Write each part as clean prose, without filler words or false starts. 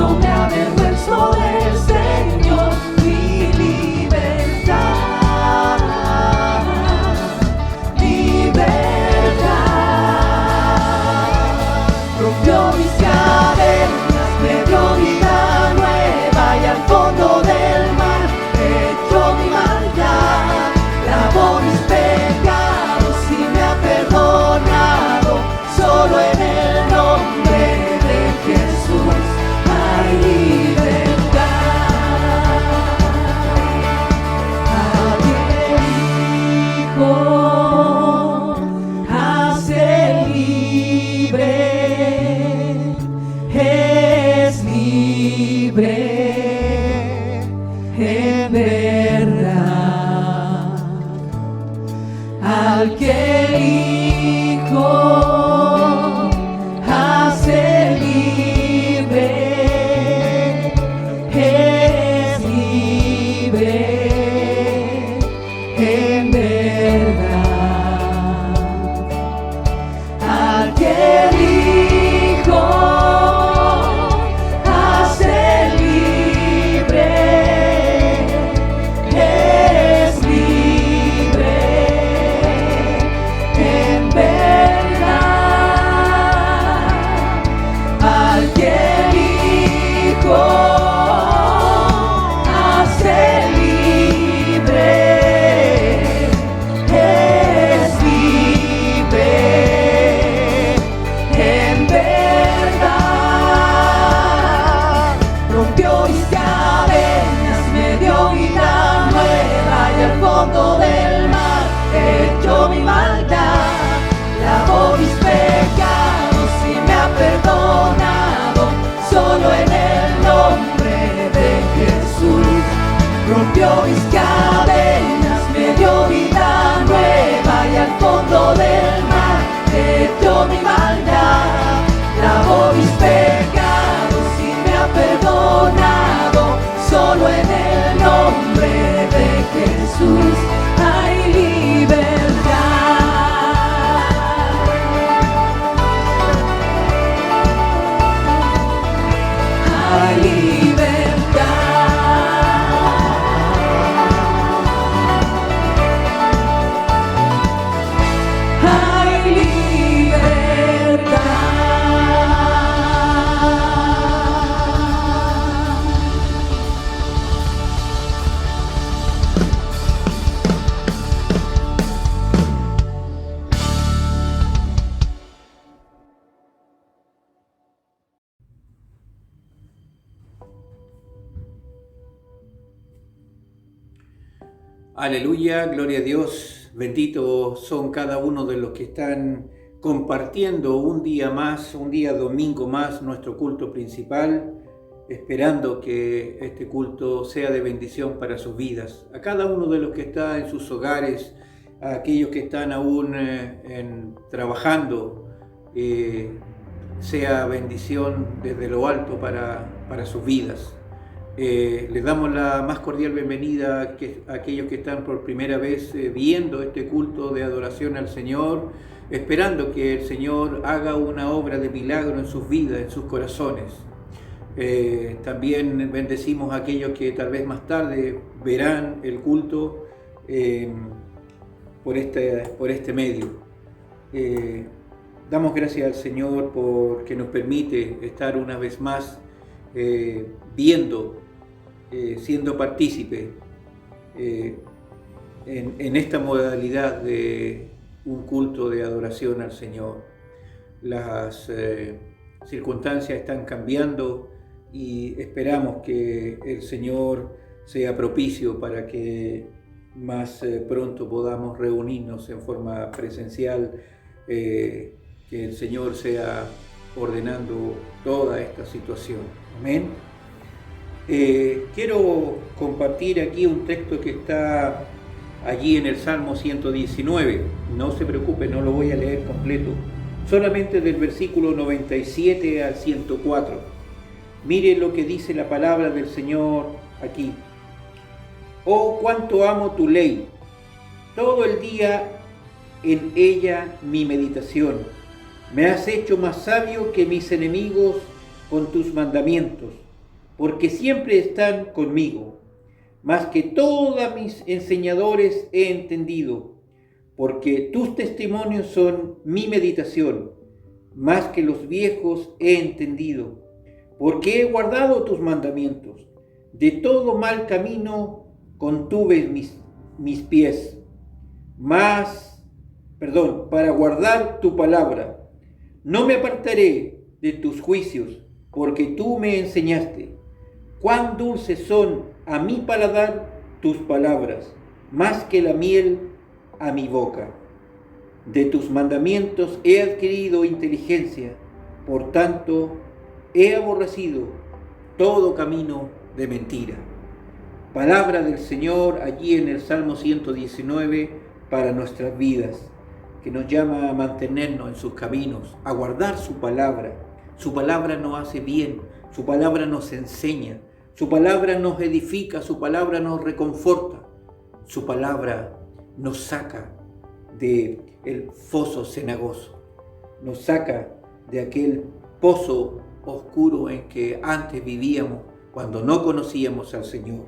no me avergüenzo del Señor, mi libertad, libertad. Rompió mis cadenas, me dio vida nueva y al fondo del mar echó mi maldad. Lavó mis pecados y me ha perdonado, solo en el nombre de Jesús hay libertad. Aquel Hijo hace libre, es libre en verdad. Al que el Hijo hace libre, es libre en verdad. Al que el Hijo hace libre, es libre en verdad. Al que el Hijo hace libre, es libre en verdad. Rompió mis cadenas, me dio vida nueva y al fondo del mar echó mi maldad. Lavó mis pecados y me ha perdonado, solo en el nombre de Jesús. Rompió mis cadenas, me dio vida nueva y al fondo del mar echó mi maldad. Lavó mis pecados y me ha perdonado, solo en el nombre de Jesús hay libertad. Hay libertad. Hay libertad. Aleluya, gloria a Dios, benditos son cada uno de los que están compartiendo un día más, un día domingo más, nuestro culto principal, esperando que este culto sea de bendición para sus vidas. A cada uno de los que está en sus hogares, a aquellos que están aún trabajando, sea bendición desde lo alto para sus vidas. Les damos la más cordial bienvenida a aquellos que están por primera vez viendo este culto de adoración al Señor, esperando que el Señor haga una obra de milagro en sus vidas, en sus corazones. También bendecimos a aquellos que tal vez más tarde verán el culto por este medio. Damos gracias al Señor porque nos permite estar una vez más viendo, siendo partícipe en esta modalidad de un culto de adoración al Señor. Las circunstancias están cambiando y esperamos que el Señor sea propicio para que más pronto podamos reunirnos en forma presencial, que el Señor sea ordenando toda esta situación. Amén. Quiero compartir aquí un texto que está allí en el Salmo 119. No se preocupe, no lo voy a leer completo, solamente del versículo 97 al 104. Mire lo que dice la palabra del Señor aquí. Oh, cuánto amo tu ley, todo el día en ella mi meditación. Me has hecho más sabio que mis enemigos con tus mandamientos. porque siempre están conmigo. Más que todos mis enseñadores he entendido, porque tus testimonios son mi meditación. Más que los viejos he entendido, porque he guardado tus mandamientos. De todo mal camino contuve mis pies. Para guardar tu palabra. No me apartaré de tus juicios, porque tú me enseñaste. Cuán dulces son a mi paladar tus palabras, más que la miel a mi boca. De tus mandamientos he adquirido inteligencia, por tanto he aborrecido todo camino de mentira. Palabra del Señor allí en el Salmo 119 para nuestras vidas, que nos llama a mantenernos en sus caminos, a guardar su palabra. Su palabra nos hace bien, su palabra nos enseña, su palabra nos edifica, su palabra nos reconforta, su palabra nos saca del foso cenagoso, nos saca de aquel pozo oscuro en que antes vivíamos cuando no conocíamos al Señor.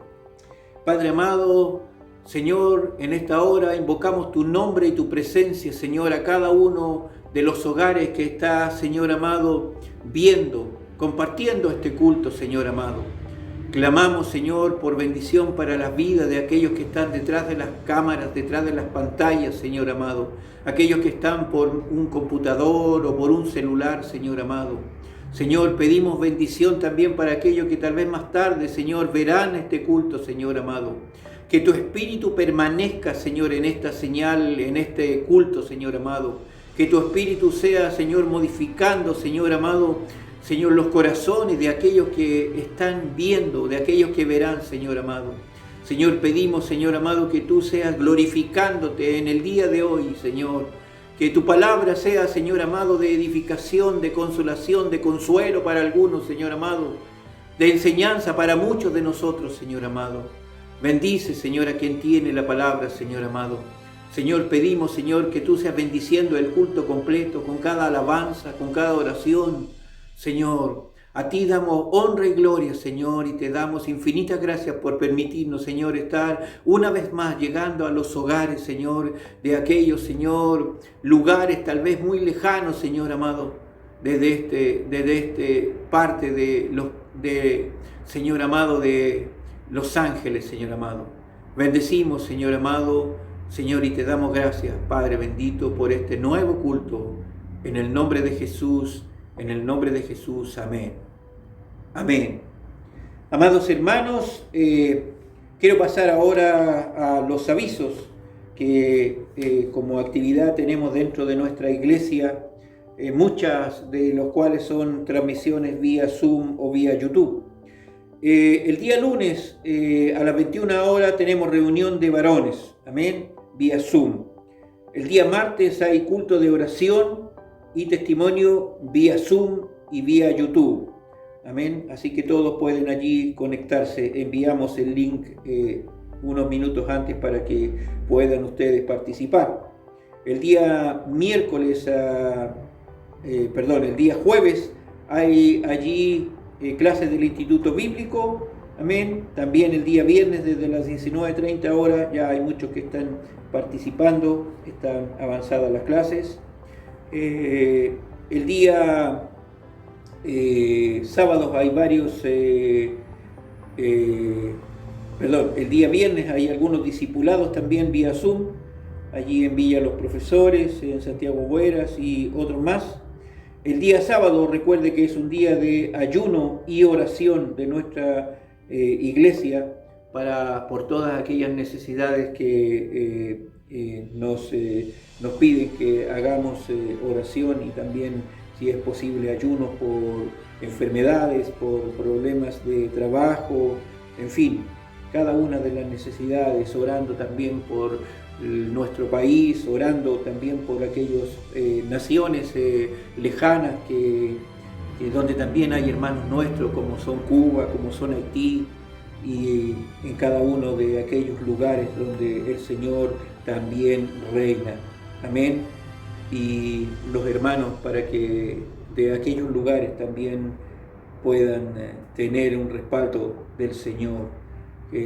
Padre amado, Señor, en esta hora invocamos tu nombre y tu presencia, Señor, a cada uno de los hogares que está, Señor amado, viendo, compartiendo este culto, Señor amado. Clamamos, Señor, por bendición para las vidas de aquellos que están detrás de las cámaras, detrás de las pantallas, Señor amado. Aquellos que están por un computador o por un celular, Señor amado. Señor, pedimos bendición también para aquellos que tal vez más tarde, Señor, verán este culto, Señor amado. Que tu Espíritu permanezca, Señor, en esta señal, en este culto, Señor amado. Que tu Espíritu sea, Señor, modificando, Señor amado, Señor, los corazones de aquellos que están viendo, de aquellos que verán, Señor amado. Señor, pedimos, Señor amado, que tú seas glorificándote en el día de hoy, Señor. Que tu palabra sea, Señor amado, de edificación, de consolación, de consuelo para algunos, Señor amado. De enseñanza para muchos de nosotros, Señor amado. Bendice, Señor, a quien tiene la palabra, Señor amado. Señor, pedimos, Señor, que tú seas bendiciendo el culto completo, con cada alabanza, con cada oración. Señor, a ti damos honra y gloria, Señor, y te damos infinitas gracias por permitirnos, Señor, estar una vez más llegando a los hogares, Señor, de aquellos, Señor, lugares tal vez muy lejanos, Señor amado, desde este parte Señor amado, de Los Ángeles, Señor amado. Bendecimos, Señor amado, Señor, y te damos gracias, Padre bendito, por este nuevo culto, en el nombre de Jesús. En el nombre de Jesús, amén. Amén. Amados hermanos, quiero pasar ahora a los avisos que como actividad tenemos dentro de nuestra iglesia, muchas de los cuales son transmisiones vía Zoom o vía YouTube. El día lunes a las 21 horas tenemos reunión de varones, amén, vía Zoom. El día martes hay culto de oración y testimonio vía Zoom y vía YouTube. Amén. Así que todos pueden allí conectarse. Enviamos el link unos minutos antes para que puedan ustedes participar. El día el día jueves hay allí clases del Instituto Bíblico. Amén. También el día viernes desde las 19:30 horas ya hay muchos que están participando, están avanzadas las clases. El día sábados hay varios, el día viernes hay algunos discipulados también vía Zoom, allí en Villa Los Profesores, en Santiago Bueras y otros más. El día sábado, recuerde que es un día de ayuno y oración de nuestra iglesia por todas aquellas necesidades que nos piden que hagamos oración, y también, si es posible, ayunos por enfermedades, por problemas de trabajo, en fin, cada una de las necesidades, orando también por nuestro país, orando también por aquellas naciones lejanas donde también hay hermanos nuestros, como son Cuba, como son Haití, y en cada uno de aquellos lugares donde el Señor también reina. Amén. Y los hermanos, para que de aquellos lugares también puedan tener un respaldo del Señor,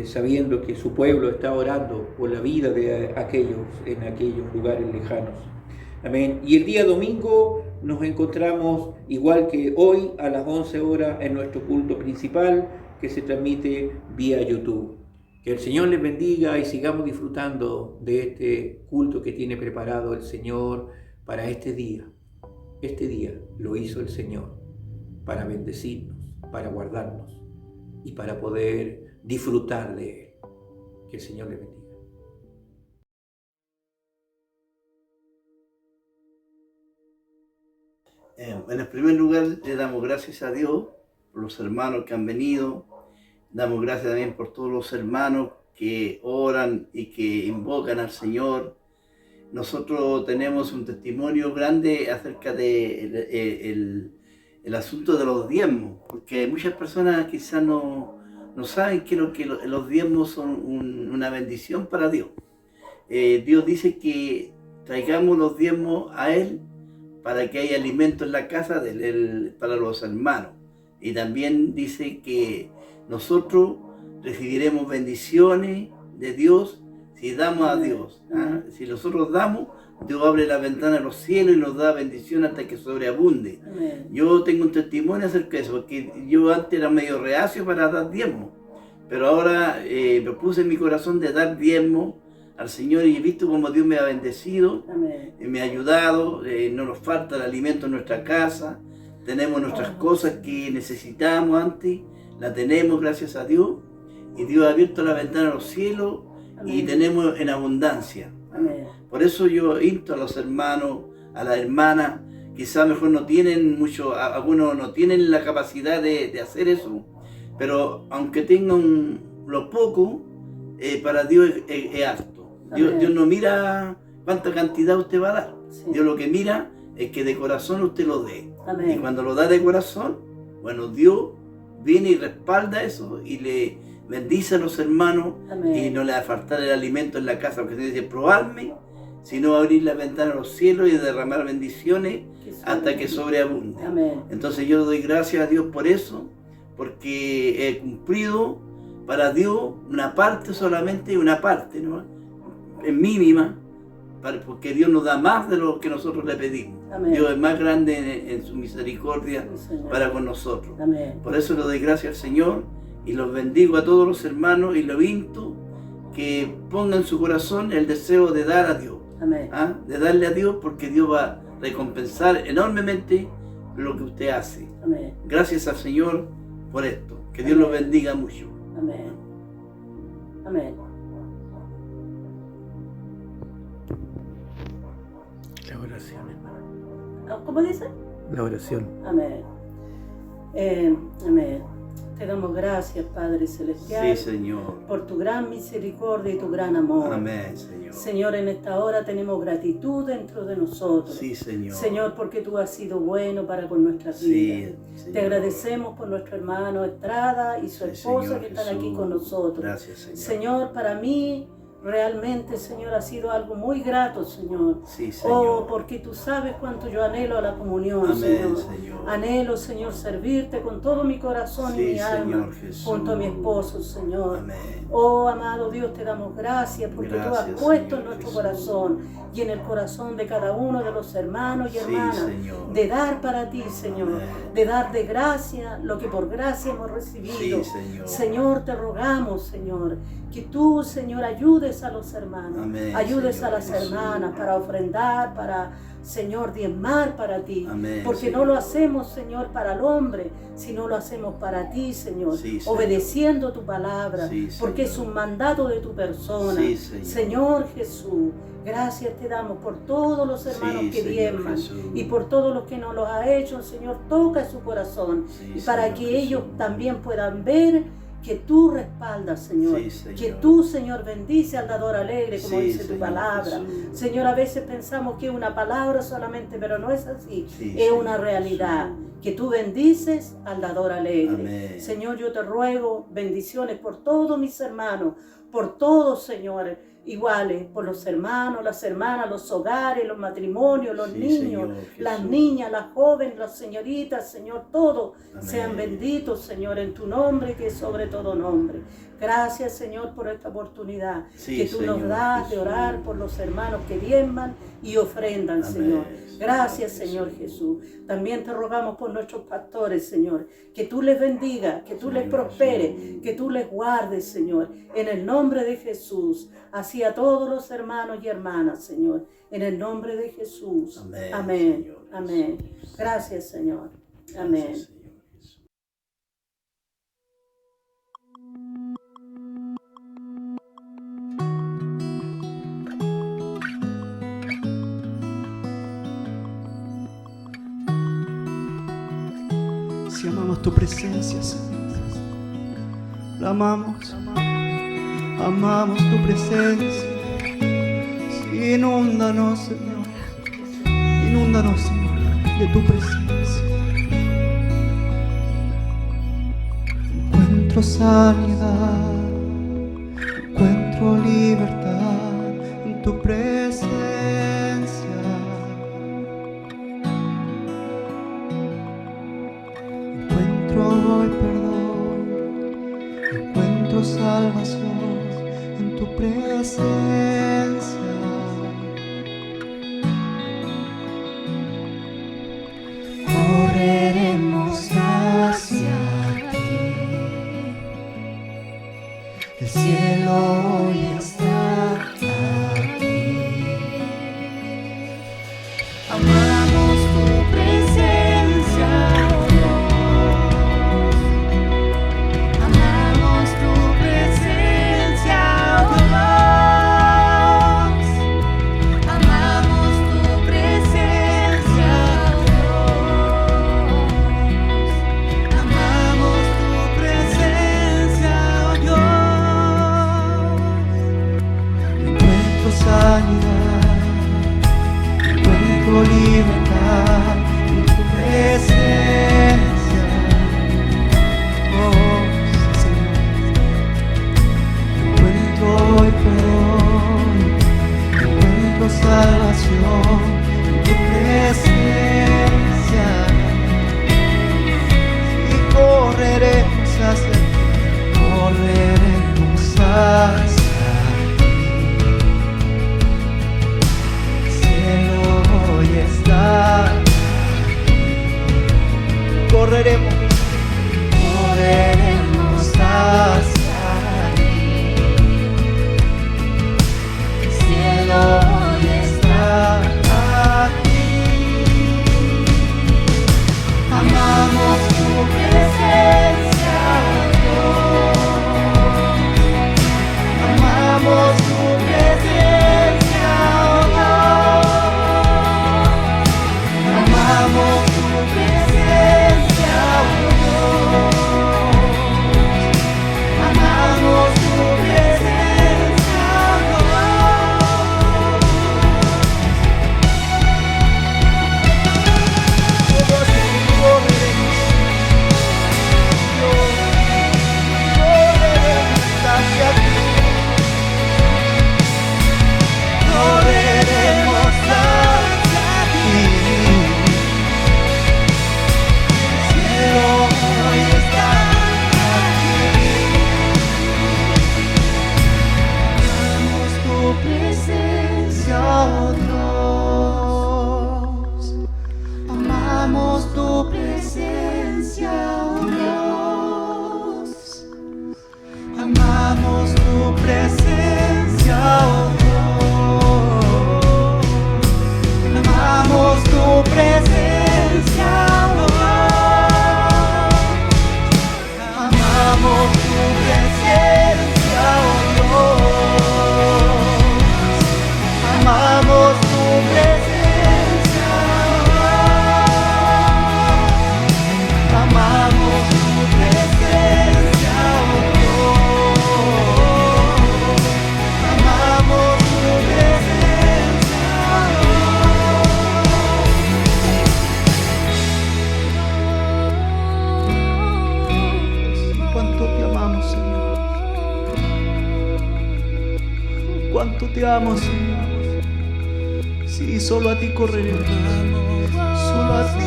sabiendo que su pueblo está orando por la vida de aquellos en aquellos lugares lejanos. Amén. Y el día domingo nos encontramos igual que hoy a las 11 horas en nuestro culto principal que se transmite vía YouTube. Que el Señor les bendiga y sigamos disfrutando de este culto que tiene preparado el Señor para este día. Este día lo hizo el Señor para bendecirnos, para guardarnos y para poder disfrutar de Él. Que el Señor les bendiga. En el primer lugar, le damos gracias a Dios por los hermanos que han venido. Damos gracias también por todos los hermanos que oran y que invocan al Señor. Nosotros tenemos un testimonio grande acerca de el asunto de los diezmos, porque muchas personas quizás no saben que los diezmos son una bendición para Dios. Dios dice que traigamos los diezmos a Él para que haya alimento en la casa para los hermanos. Y también dice que nosotros recibiremos bendiciones de Dios si damos a Dios. Si nosotros damos, Dios abre la ventana de los cielos y nos da bendición hasta que sobreabunde. Amén. Yo tengo un testimonio acerca de eso, porque yo antes era medio reacio para dar diezmo, pero ahora me puse en mi corazón de dar diezmo al Señor y he visto cómo Dios me ha bendecido, me ha ayudado, no nos falta el alimento en nuestra casa, tenemos nuestras cosas que necesitábamos antes, la tenemos gracias a Dios, y Dios ha abierto la ventana de los cielos. Amén. Y tenemos en abundancia. Amén. Por eso yo insto a los hermanos, a las hermanas, quizás mejor no tienen mucho, algunos no tienen la capacidad de hacer eso, pero aunque tengan lo poco, para Dios es alto. Dios no mira cuánta cantidad usted va a dar. Sí. Dios lo que mira es que de corazón usted lo dé. Amén. Y cuando lo da de corazón, bueno, Dios viene y respalda eso y le bendice a los hermanos. Amén. Y no le va a faltar el alimento en la casa, porque se dice probarme, sino abrir la ventana a los cielos y derramar bendiciones hasta que sobreabunde. Amén. Entonces yo doy gracias a Dios por eso, porque he cumplido para Dios una parte solamente, una parte, ¿no? Es mínima, porque Dios nos da más de lo que nosotros le pedimos. Amén. Dios es más grande en su misericordia, sí, para con nosotros. Amén. Por eso le doy gracias al Señor y los bendigo a todos los hermanos y los invito que pongan en su corazón el deseo de dar a Dios. Amén. De darle a Dios, porque Dios va a recompensar enormemente lo que usted hace. Amén. Gracias al Señor por esto. Que Dios los bendiga mucho. Amén. Amén. La oración, hermano. ¿Cómo dice? La oración. Amén. Amén. Te damos gracias, Padre Celestial, sí, Señor, por tu gran misericordia y tu gran amor. Amén, Señor. Señor, en esta hora tenemos gratitud dentro de nosotros. Sí, Señor. Señor, porque tú has sido bueno para con nuestras vidas. Sí, te agradecemos por nuestro hermano Estrada y su esposa, Señor, que están Jesús, aquí con nosotros. Gracias, Señor. Señor, para mí realmente, Señor, ha sido algo muy grato, Señor. Sí, Señor. Oh, porque tú sabes cuánto yo anhelo a la comunión, Amén, Señor. Anhelo, Señor, servirte con todo mi corazón, sí, y mi alma, Jesús, junto a mi esposo, Señor. Amén. Oh, amado Dios, te damos gracias porque tú has puesto, Señor, en nuestro Jesús, corazón y en el corazón de cada uno de los hermanos y hermanas, sí, de dar para ti, Señor. Amén. De dar de gracia lo que por gracia hemos recibido. Sí, Señor. Señor, te rogamos, Señor, que tú, Señor, ayudes a los hermanos, amén, ayudes, Señor, a las Jesús, hermanas para ofrendar, para, Señor, diezmar para ti, amén, porque Señor, no lo hacemos, Señor, para el hombre, sino lo hacemos para ti, Señor, sí, obedeciendo tu palabra, sí, porque es un mandato de tu persona. Sí, Señor Jesús, gracias te damos por todos los hermanos, sí, que diezman y por todos los que nos los ha hecho, Señor, toca su corazón, sí, y para que Jesús, ellos también puedan ver que tú respaldas, Señor, sí, Señor, que tú, Señor, bendice al dador alegre, como sí, dice tu Señor, palabra. Jesús. Señor, a veces pensamos que es una palabra solamente, pero no es así, sí, es Señor, una realidad, Jesús, que tú bendices al dador alegre. Amén. Señor, yo te ruego bendiciones por todos mis hermanos, por todos, Señor, iguales por los hermanos, las hermanas, los hogares, los matrimonios, los niños, Señor, las Jesús. niñas, las jóvenes, las señoritas, Señor, todos Amén. sean benditos, Señor, en tu nombre, que es sobre todo nombre. Gracias, Señor, por esta oportunidad Sí, que tú nos Señor, das de Jesús. orar por los hermanos que diezman y ofrendan, Amén, Señor. Gracias, Señor Señor Jesús. También te rogamos por nuestros pastores, Señor, que tú les bendigas, que tú les Señor prosperes, Jesús. que tú les guardes, Señor, en el nombre de Jesús. Así a todos los hermanos y hermanas, Señor, en el nombre de Jesús. Amén, Amén. Señor Amén. Jesús. Gracias, Señor. Amén. Gracias, Señor Jesús. Si amamos tu presencia, Señor, la amamos, amamos tu presencia. Sí, inúndanos, Señor, de tu presencia. Encuentro sanidad, encuentro libertad en tu presencia. Encuentro hoy perdón, encuentro salvación en tu presencia. Correremos hacia ti, el cielo hoy está aquí. Amamos tu presencia, oh Dios. Amamos tu presencia, oh Dios. Amamos tu presencia, oh Dios. Amamos tu presencia, oh Dios. Encuentro sanidad, encuentro libertad en tu presencia. Oh, Señor. Encuentro hoy perdón, encuentro salvación en tu presencia. Y correremos hacia ti, correremos hacia ti. El cielo hoy está aquí. Correremos, correremos hacia ti. El cielo hoy está aquí. Amamos tu presencia, oh Dios. Amamos tu presencia, oh Dios. Amamos tu presencia, oh Dios. Amamos tu presencia, oh correremos hacia ti. El cielo hoy está aquí. Amamos tu presencia, oh Dios. Amamos tu presencia, oh Dios. Amamos tu presencia, oh Dios. Amamos tu presencia, oh Dios. Amamos tu presencia, oh Dios. Amamos tu presencia, oh Dios. Amamos tu presencia, oh Dios. Amamos tu presencia, oh Dios. Cuánto te amamos, Señor. cuánto te amo, Señor. Sí, solo a ti correremos, solo a ti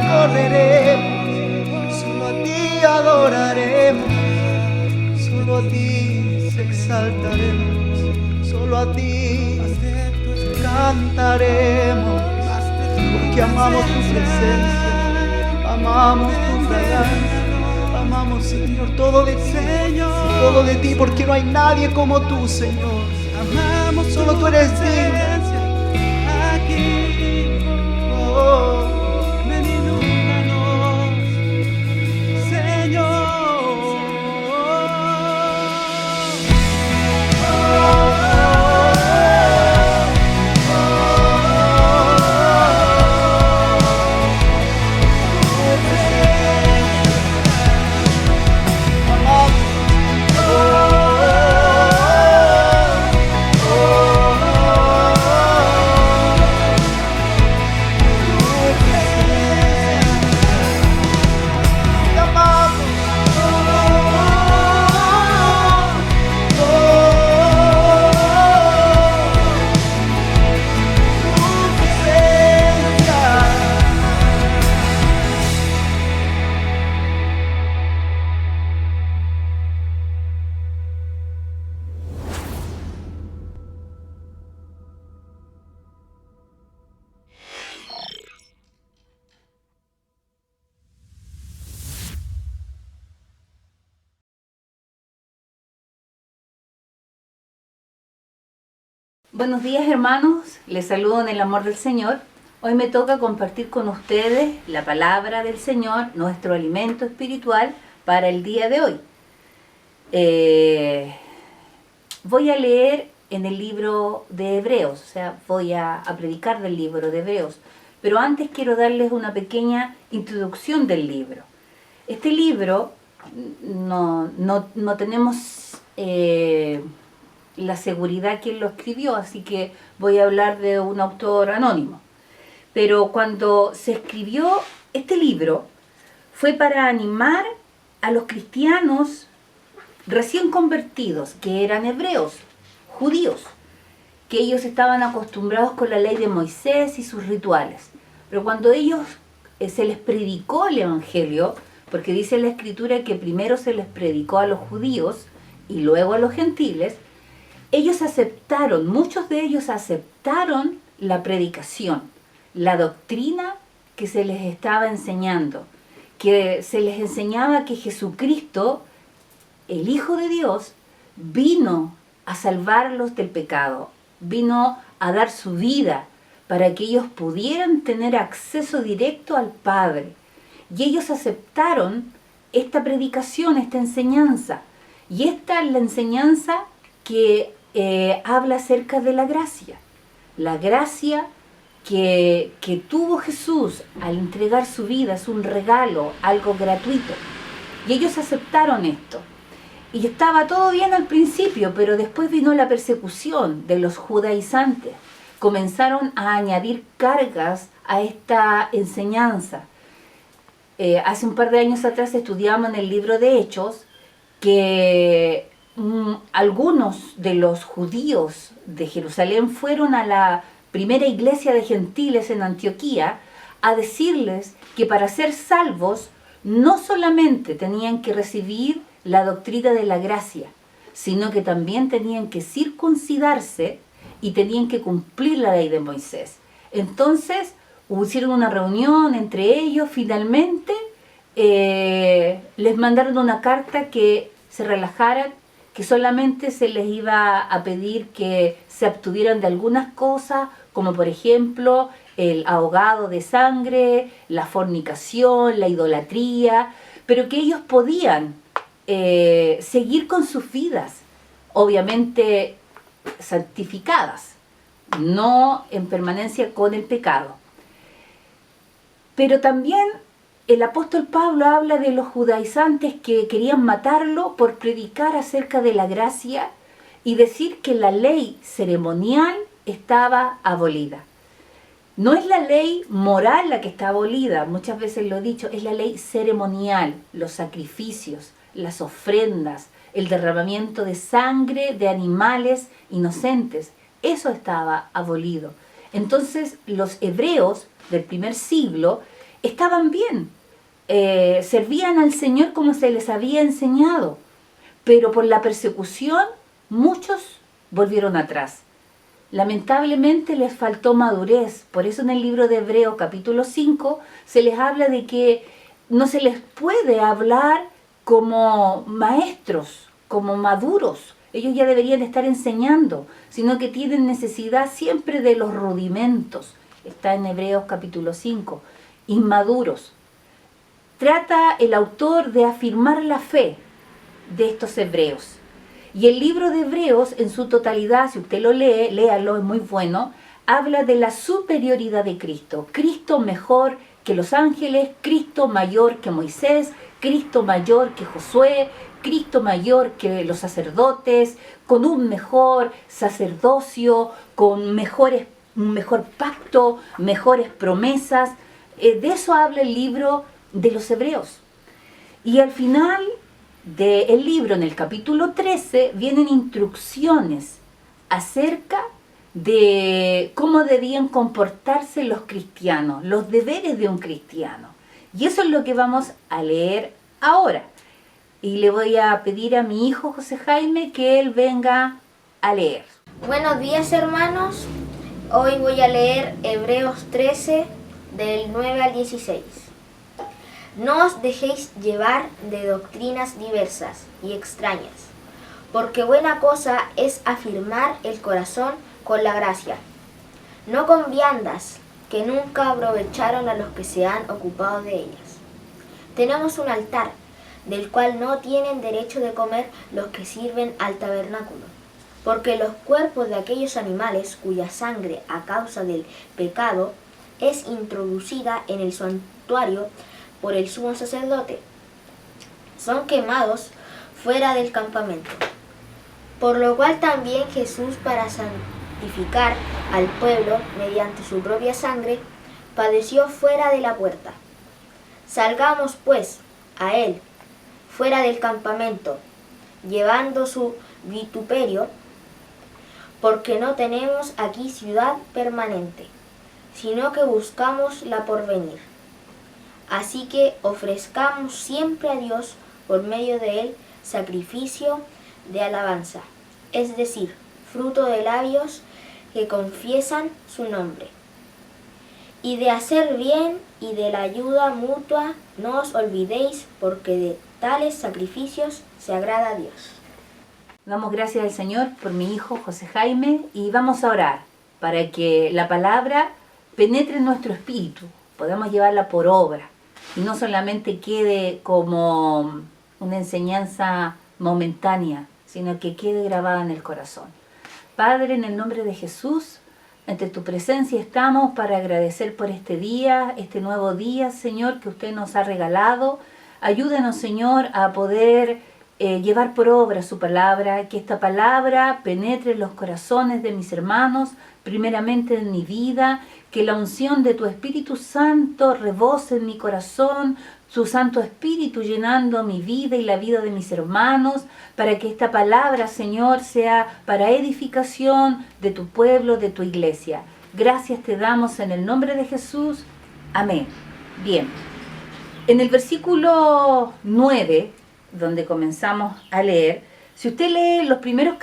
correremos, solo a ti adoraremos, solo a ti exaltaremos, solo a ti cantaremos, porque amamos tu presencia, amamos tu fragancia, amamos, Señor, todo de ti, porque no hay nadie como tú, Señor. Amamos, solo tú eres digno. Aquí, ven, inúndanos, Señor. Buenos días, hermanos, les saludo en el amor del Señor. Hoy me toca compartir con ustedes la palabra del Señor, nuestro alimento espiritual para el día de hoy. Voy a leer en el libro de Hebreos, o sea, voy a predicar del libro de Hebreos, pero antes quiero darles una pequeña introducción del libro. Este libro no tenemos la seguridad quién lo escribió, así que voy a hablar de un autor anónimo. Pero cuando se escribió este libro fue para animar a los cristianos recién convertidos, que eran hebreos, judíos, que ellos estaban acostumbrados con la ley de Moisés y sus rituales. Pero cuando ellos se les predicó el Evangelio, porque dice la Escritura que primero se les predicó a los judíos y luego a los gentiles, ellos aceptaron, muchos de ellos aceptaron la predicación, la doctrina que se les estaba enseñando, que se les enseñaba que Jesucristo, el Hijo de Dios, vino a salvarlos del pecado, vino a dar su vida para que ellos pudieran tener acceso directo al Padre. Y ellos aceptaron esta predicación, esta enseñanza. Y esta es la enseñanza que habla acerca de la gracia. La gracia que tuvo Jesús al entregar su vida es un regalo, algo gratuito. Y ellos aceptaron esto. Y estaba todo bien al principio, pero después vino la persecución de los judaizantes. Comenzaron a añadir cargas a esta enseñanza. Hace un par de años atrás estudiamos en el libro de Hechos que algunos de los judíos de Jerusalén fueron a la primera iglesia de gentiles en Antioquía a decirles que para ser salvos no solamente tenían que recibir la doctrina de la gracia, sino que también tenían que circuncidarse y tenían que cumplir la ley de Moisés. Entonces hicieron una reunión entre ellos, finalmente les mandaron una carta que se relajaran, que solamente se les iba a pedir que se abstuvieran de algunas cosas, como por ejemplo el ahogado de sangre, la fornicación, la idolatría, pero que ellos podían seguir con sus vidas, obviamente santificadas, no en permanencia con el pecado. Pero también el apóstol Pablo habla de los judaizantes que querían matarlo por predicar acerca de la gracia y decir que la ley ceremonial estaba abolida. No es la ley moral la que está abolida, muchas veces lo he dicho, es la ley ceremonial, los sacrificios, las ofrendas, el derramamiento de sangre de animales inocentes. Eso estaba abolido. Entonces los hebreos del primer siglo estaban bien, servían al Señor como se les había enseñado, pero por la persecución muchos volvieron atrás. Lamentablemente les faltó madurez. Por eso en el libro de Hebreos capítulo 5 se les habla de que no se les puede hablar como maestros, como maduros. Ellos ya deberían estar enseñando, sino que tienen necesidad siempre de los rudimentos. Está en Hebreos capítulo 5. Inmaduros. Trata el autor de afirmar la fe de estos hebreos. Y el libro de Hebreos en su totalidad, si usted lo lee, léalo, es muy bueno, habla de la superioridad de Cristo. Cristo mejor que los ángeles, Cristo mayor que Moisés, Cristo mayor que Josué, Cristo mayor que los sacerdotes, con un mejor sacerdocio, con un mejor pacto, mejores promesas. De eso habla el libro de los Hebreos. Y al final del libro, en el capítulo 13, vienen instrucciones acerca de cómo debían comportarse los cristianos, los deberes de un cristiano. Y eso es lo que vamos a leer ahora. Y le voy a pedir a mi hijo José Jaime que él venga a leer. Buenos días, hermanos. Hoy voy a leer Hebreos 13, del 9 al 16. No os dejéis llevar de doctrinas diversas y extrañas, porque buena cosa es afirmar el corazón con la gracia, no con viandas que nunca aprovecharon a los que se han ocupado de ellas. Tenemos un altar, del cual no tienen derecho de comer los que sirven al tabernáculo, porque los cuerpos de aquellos animales cuya sangre a causa del pecado es introducida en el santuario por el sumo sacerdote, son quemados fuera del campamento. Por lo cual también Jesús, para santificar al pueblo mediante su propia sangre, padeció fuera de la puerta. Salgamos pues a él fuera del campamento, llevando su vituperio, porque no tenemos aquí ciudad permanente, sino que buscamos la porvenir. Así que ofrezcamos siempre a Dios por medio de él sacrificio de alabanza, es decir, fruto de labios que confiesan su nombre. Y de hacer bien y de la ayuda mutua no os olvidéis, porque de tales sacrificios se agrada a Dios. Damos gracias al Señor por mi hijo José Jaime y vamos a orar para que la palabra penetre en nuestro espíritu, podamos llevarla por obra y no solamente quede como una enseñanza momentánea, sino que quede grabada en el corazón. Padre, en el nombre de Jesús, ante tu presencia estamos para agradecer por este día, este nuevo día, Señor, que usted nos ha regalado. Ayúdanos, Señor, a poder llevar por obra su palabra, que esta palabra penetre en los corazones de mis hermanos, primeramente en mi vida, que la unción de tu Espíritu Santo rebose en mi corazón, su Santo Espíritu llenando mi vida y la vida de mis hermanos, para que esta palabra, Señor, sea para edificación de tu pueblo, de tu iglesia. Gracias te damos en el nombre de Jesús. Amén. Bien. En el versículo 9, donde comenzamos a leer, si usted lee los primeros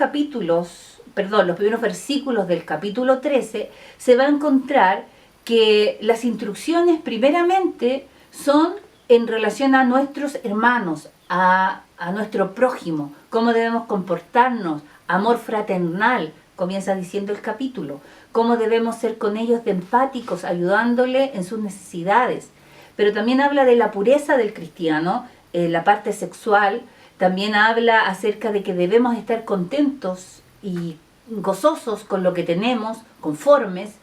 versículos del capítulo 13, se va a encontrar que las instrucciones primeramente son en relación a nuestros hermanos, a nuestro prójimo, cómo debemos comportarnos, amor fraternal, comienza diciendo el capítulo, cómo debemos ser con ellos de empáticos, ayudándole en sus necesidades. Pero también habla de la pureza del cristiano, la parte sexual, también habla acerca de que debemos estar contentos y gozosos con lo que tenemos, conformes.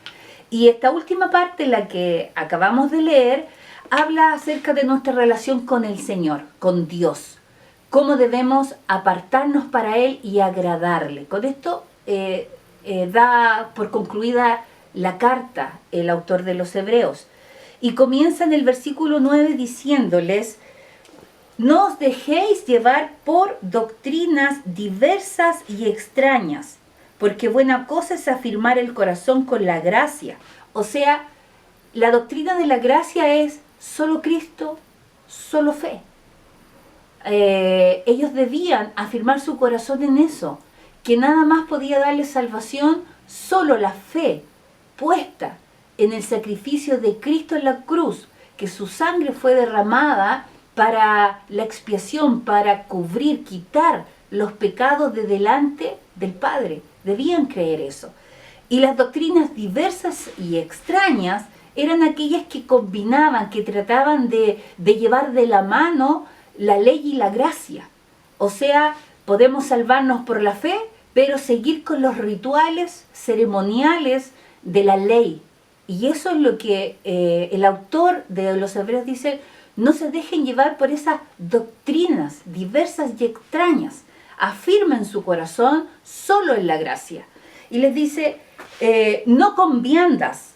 Y esta última parte, la que acabamos de leer, habla acerca de nuestra relación con el Señor, con Dios. Cómo debemos apartarnos para Él y agradarle. Con esto da por concluida la carta el autor de los Hebreos. Y comienza en el versículo 9 diciéndoles: no os dejéis llevar por doctrinas diversas y extrañas, porque buena cosa es afirmar el corazón con la gracia. O sea, la doctrina de la gracia es solo Cristo, solo fe. Ellos debían afirmar su corazón en eso, que nada más podía darle salvación solo la fe puesta en el sacrificio de Cristo en la cruz, que su sangre fue derramada para la expiación, para cubrir, quitar los pecados de delante del Padre. Debían creer eso. Y las doctrinas diversas y extrañas eran aquellas que combinaban, que trataban de llevar de la mano la ley y la gracia. O sea, podemos salvarnos por la fe, pero seguir con los rituales ceremoniales de la ley. Y eso es lo que el autor de los Hebreos dice: no se dejen llevar por esas doctrinas diversas y extrañas. Afirmen su corazón solo en la gracia. Y les dice, no con viandas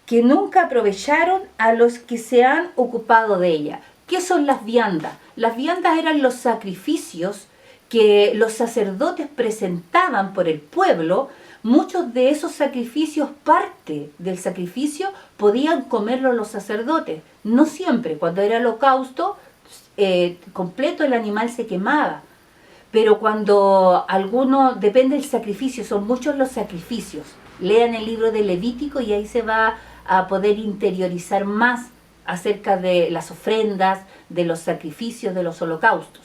que nunca aprovecharon a los que se han ocupado de ella. ¿Qué son las viandas? Las viandas eran los sacrificios que los sacerdotes presentaban por el pueblo. Muchos de esos sacrificios, parte del sacrificio, podían comerlo los sacerdotes. No siempre, cuando era holocausto, completo el animal se quemaba. Pero cuando alguno, depende del sacrificio, son muchos los sacrificios. Lean el libro de Levítico y ahí se va a poder interiorizar más acerca de las ofrendas, de los sacrificios, de los holocaustos.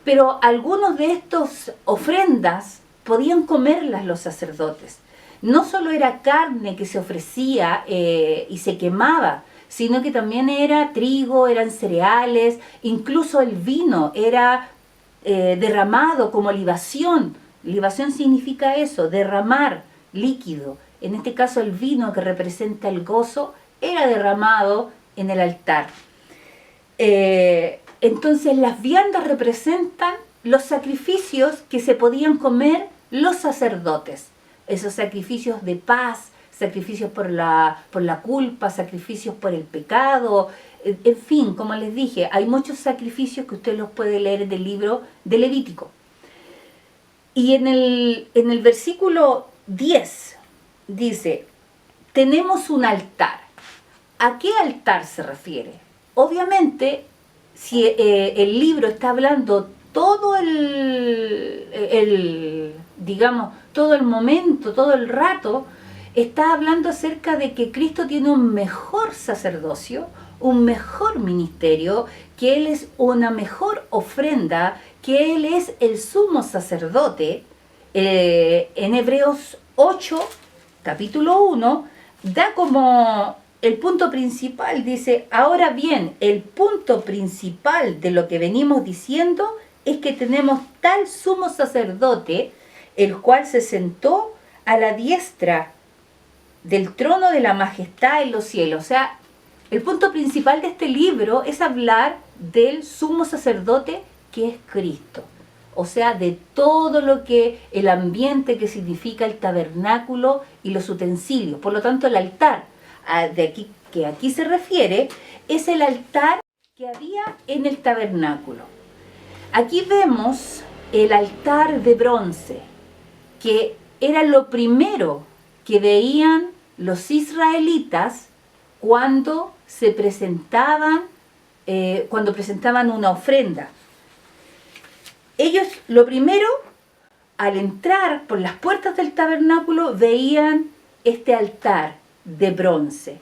Pero algunos de estos ofrendas podían comerlas los sacerdotes. No solo era carne que se ofrecía y se quemaba, sino que también era trigo, eran cereales, incluso el vino era derramado como libación. Libación significa eso, derramar líquido. En este caso el vino, que representa el gozo, era derramado en el altar. Entonces las viandas representan los sacrificios que se podían comer los sacerdotes. Esos sacrificios de paz, sacrificios por la culpa, sacrificios por el pecado. En fin, como les dije, hay muchos sacrificios que usted los puede leer en el libro de Levítico. Y en el versículo 10 dice, tenemos un altar. ¿A qué altar se refiere? Obviamente, si el libro está hablando todo todo el momento, todo el rato, está hablando acerca de que Cristo tiene un mejor sacerdocio, un mejor ministerio, que Él es una mejor ofrenda, que Él es el sumo sacerdote. En Hebreos 8, capítulo 1, da como el punto principal, dice, ahora bien, el punto principal de lo que venimos diciendo es que tenemos tal sumo sacerdote, el cual se sentó a la diestra del trono de la majestad en los cielos. O sea, el punto principal de este libro es hablar del sumo sacerdote que es Cristo. O sea, de todo lo que, el ambiente que significa el tabernáculo y los utensilios. Por lo tanto, el altar que aquí se refiere es el altar que había en el tabernáculo. Aquí vemos el altar de bronce, que era lo primero que veían los israelitas cuando se presentaban, cuando presentaban una ofrenda. Ellos, lo primero, al entrar por las puertas del tabernáculo, veían este altar de bronce.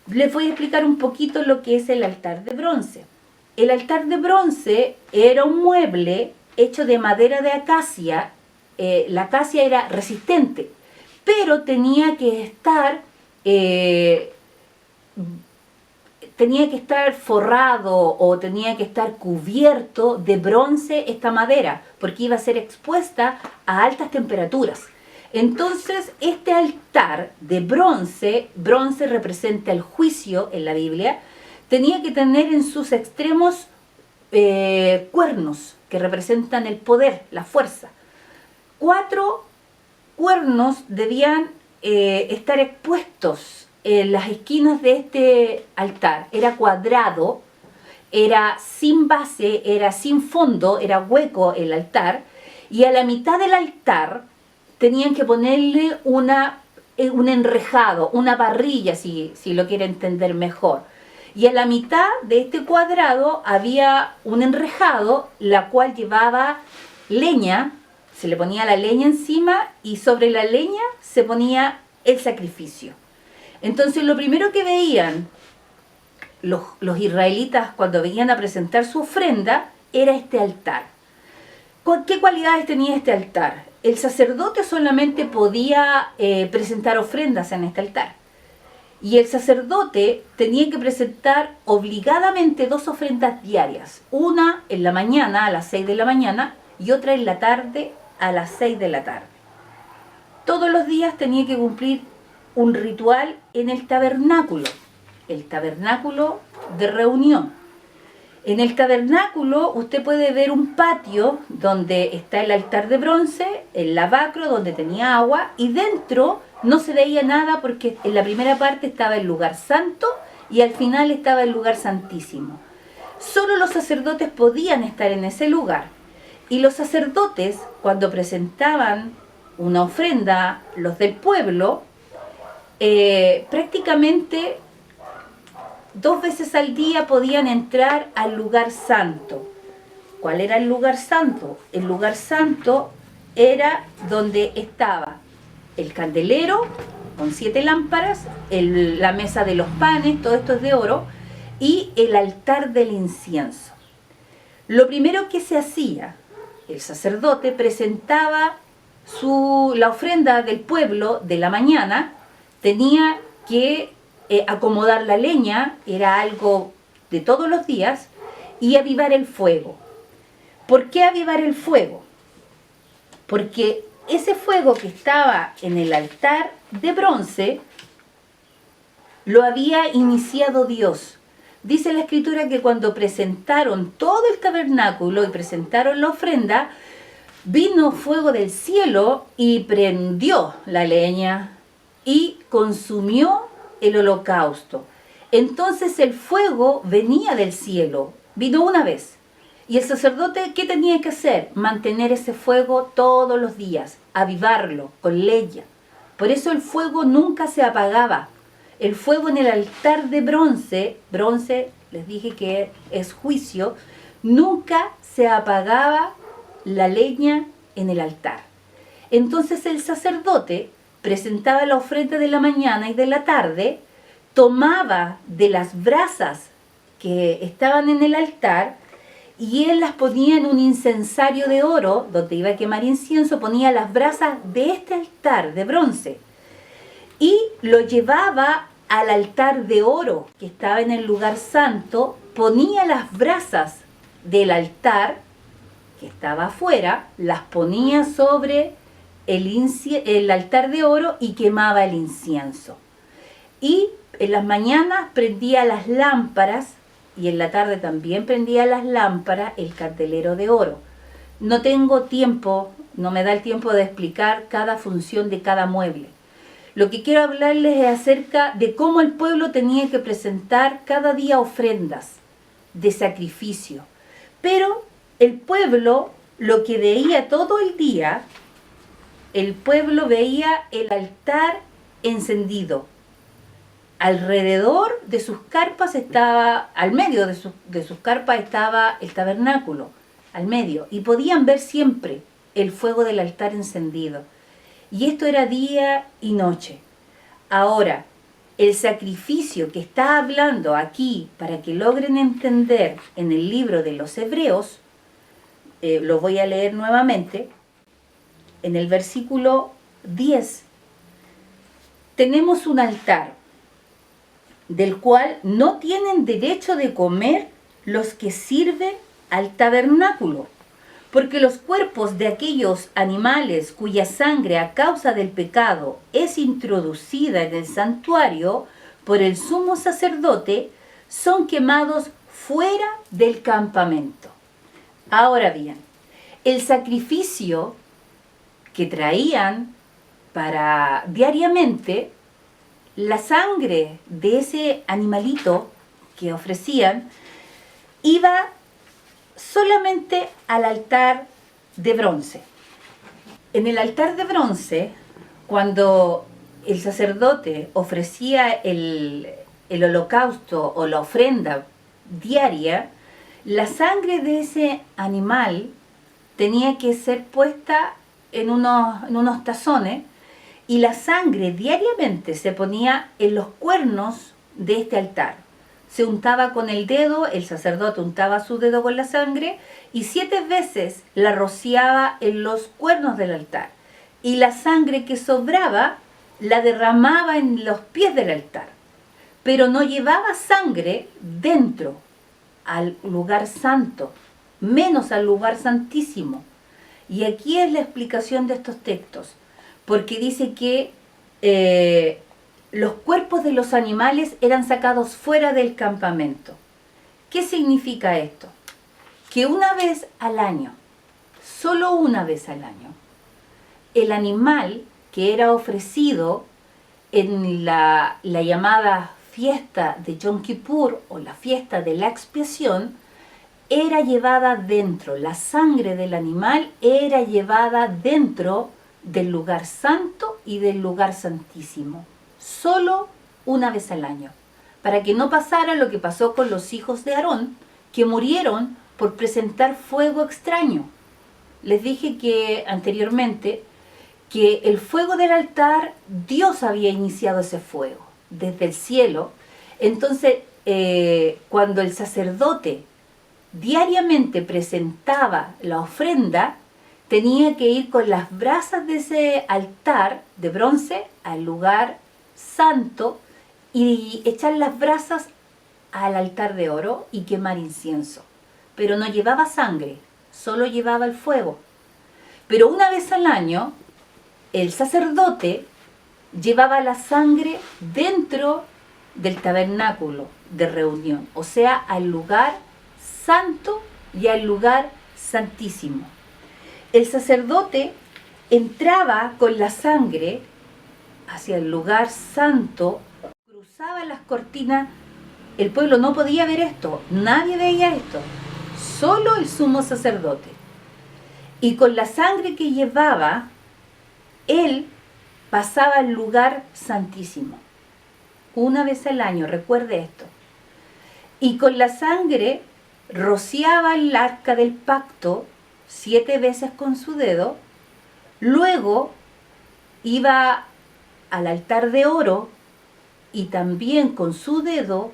Les voy a explicar un poquito lo que es el altar de bronce. El altar de bronce era un mueble hecho de madera de acacia. La acacia era resistente, pero tenía que estar forrado o tenía que estar cubierto de bronce esta madera, porque iba a ser expuesta a altas temperaturas. Entonces, este altar de bronce representa el juicio en la Biblia, tenía que tener en sus extremos cuernos que representan el poder, la fuerza. 4 cuernos debían estar expuestos en las esquinas de este altar. Era cuadrado era sin base, era sin fondo, era hueco el altar, y a la mitad del altar tenían que ponerle un enrejado, una parrilla, si lo quiere entender mejor. Y a la mitad de este cuadrado había un enrejado, la cual llevaba leña, se le ponía la leña encima y sobre la leña se ponía el sacrificio. Entonces lo primero que veían los israelitas cuando venían a presentar su ofrenda era este altar. ¿Qué cualidades tenía este altar? El sacerdote solamente podía presentar ofrendas en este altar. Y el sacerdote tenía que presentar obligadamente 2 ofrendas diarias. Una en la mañana a las 6 de la mañana y otra en la tarde a las 6 de la tarde. Todos los días tenía que cumplir un ritual en el tabernáculo de reunión. En el tabernáculo usted puede ver un patio donde está el altar de bronce, el lavacro donde tenía agua, y dentro no se veía nada porque en la primera parte estaba el lugar santo y al final estaba el lugar santísimo. Solo los sacerdotes podían estar en ese lugar. Y los sacerdotes, cuando presentaban una ofrenda, los del pueblo, prácticamente 2 veces al día podían entrar al lugar santo. ¿Cuál era el lugar santo? El lugar santo era donde estaba el candelero con 7 lámparas, la mesa de los panes, todo esto es de oro, y el altar del incienso. Lo primero que se hacía, el sacerdote presentaba la ofrenda del pueblo de la mañana, tenía que acomodar la leña, era algo de todos los días, y avivar el fuego. ¿Por qué avivar el fuego? Porque ese fuego que estaba en el altar de bronce lo había iniciado Dios. Dice la Escritura que cuando presentaron todo el tabernáculo y presentaron la ofrenda, vino fuego del cielo y prendió la leña y consumió el holocausto. Entonces el fuego venía del cielo, vino una vez. Y el sacerdote, ¿qué tenía que hacer? Mantener ese fuego todos los días, avivarlo con leña. Por eso el fuego nunca se apagaba. El fuego en el altar de bronce, les dije que es juicio, nunca se apagaba la leña en el altar. Entonces el sacerdote presentaba la ofrenda de la mañana y de la tarde, tomaba de las brasas que estaban en el altar y él las ponía en un incensario de oro, donde iba a quemar incienso, ponía las brasas de este altar de bronce y lo llevaba al altar de oro que estaba en el lugar santo, ponía las brasas del altar que estaba afuera, las ponía sobre el altar de oro y quemaba el incienso. Y en las mañanas prendía las lámparas y en la tarde también prendía las lámparas el candelero de oro. No tengo tiempo, no me da el tiempo de explicar cada función de cada mueble. Lo que quiero hablarles es acerca de cómo el pueblo tenía que presentar cada día ofrendas de sacrificio. Pero el pueblo, lo que veía todo el día, el pueblo veía el altar encendido. Alrededor de sus carpas estaba, al medio de sus carpas estaba el tabernáculo, al medio, y podían ver siempre el fuego del altar encendido. Y esto era día y noche. Ahora, el sacrificio que está hablando aquí, para que logren entender en el libro de los Hebreos, lo voy a leer nuevamente, en el versículo 10, tenemos un altar del cual no tienen derecho de comer los que sirven al tabernáculo, porque los cuerpos de aquellos animales cuya sangre a causa del pecado es introducida en el santuario por el sumo sacerdote, son quemados fuera del campamento. Ahora bien, el sacrificio que traían para diariamente, la sangre de ese animalito que ofrecían, iba solamente al altar de bronce. En el altar de bronce, cuando el sacerdote ofrecía el holocausto o la ofrenda diaria, la sangre de ese animal tenía que ser puesta en unos tazones, y la sangre diariamente se ponía en los cuernos de este altar. Se untaba con el dedo, el sacerdote untaba su dedo con la sangre y 7 veces la rociaba en los cuernos del altar. Y la sangre que sobraba la derramaba en los pies del altar. Pero no llevaba sangre dentro, al lugar santo, menos al lugar santísimo. Y aquí es la explicación de estos textos, porque dice que los cuerpos de los animales eran sacados fuera del campamento. ¿Qué significa esto? Que una vez al año, solo una vez al año, el animal que era ofrecido en la llamada fiesta de Yom Kippur o la fiesta de la expiación, era llevada dentro, la sangre del animal era llevada dentro del lugar santo y del lugar santísimo, solo una vez al año, para que no pasara lo que pasó con los hijos de Aarón, que murieron por presentar fuego extraño. Les dije que anteriormente que el fuego del altar, Dios había iniciado ese fuego desde el cielo. Entonces, cuando el sacerdote diariamente presentaba la ofrenda, tenía que ir con las brasas de ese altar de bronce al lugar santo y echar las brasas al altar de oro y quemar incienso. Pero no llevaba sangre, solo llevaba el fuego. Pero una vez al año, el sacerdote llevaba la sangre dentro del tabernáculo de reunión, o sea, al lugar santo y al lugar santísimo. El sacerdote entraba con la sangre hacia el lugar santo, cruzaba las cortinas. El pueblo no podía ver esto, nadie veía esto, solo el sumo sacerdote. Y con la sangre que llevaba, él pasaba al lugar santísimo. Una vez al año, recuerde esto. Y con la sangre rociaba el arca del pacto 7 veces con su dedo, luego iba al altar de oro y también con su dedo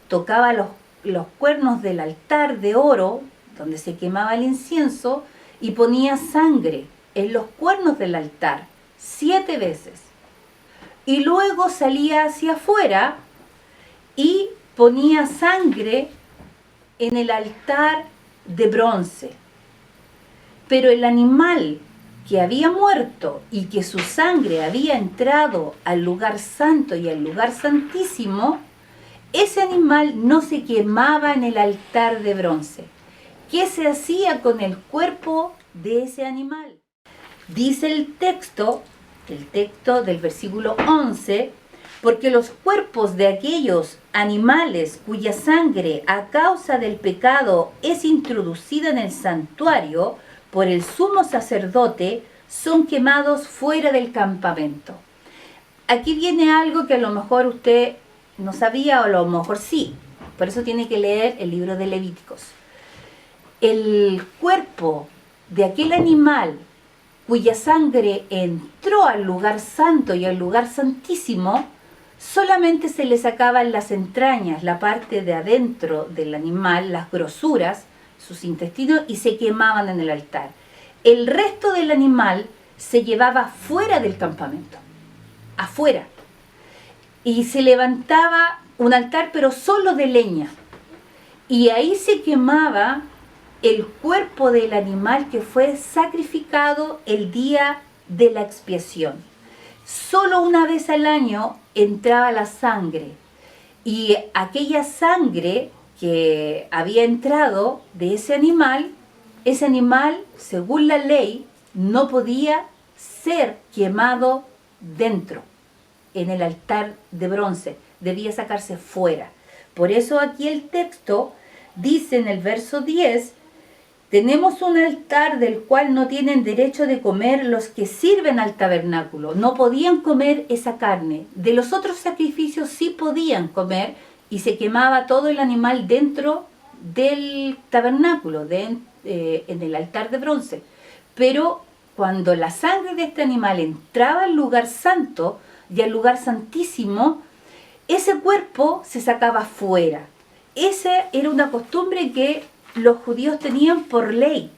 tocaba los cuernos del altar de oro, donde se quemaba el incienso, y ponía sangre en los cuernos del altar 7 veces. Y luego salía hacia afuera y ponía sangre en el altar de bronce. Pero el animal que había muerto y que su sangre había entrado al lugar santo y al lugar santísimo, ese animal no se quemaba en el altar de bronce. ¿Qué se hacía con el cuerpo de ese animal? Dice el texto del versículo 11, porque los cuerpos de aquellos animales cuya sangre a causa del pecado es introducida en el santuario por el sumo sacerdote, son quemados fuera del campamento. Aquí viene algo que a lo mejor usted no sabía o a lo mejor sí, por eso tiene que leer el libro de Levíticos. El cuerpo de aquel animal cuya sangre entró al lugar santo y al lugar santísimo, solamente se le sacaban las entrañas, la parte de adentro del animal, las grosuras, sus intestinos, y se quemaban en el altar. El resto del animal se llevaba fuera del campamento, afuera, y se levantaba un altar, pero solo de leña, y ahí se quemaba el cuerpo del animal que fue sacrificado el día de la expiación. Solo una vez al año entraba la sangre, y aquella sangre que había entrado de ese animal, según la ley, no podía ser quemado dentro, en el altar de bronce, debía sacarse fuera. Por eso aquí el texto dice en el verso 10, tenemos un altar del cual no tienen derecho de comer los que sirven al tabernáculo. No podían comer esa carne. De los otros sacrificios sí podían comer y se quemaba todo el animal dentro del tabernáculo, en el altar de bronce. Pero cuando la sangre de este animal entraba al lugar santo y al lugar santísimo, ese cuerpo se sacaba fuera. Esa era una costumbre que los judíos tenían por ley.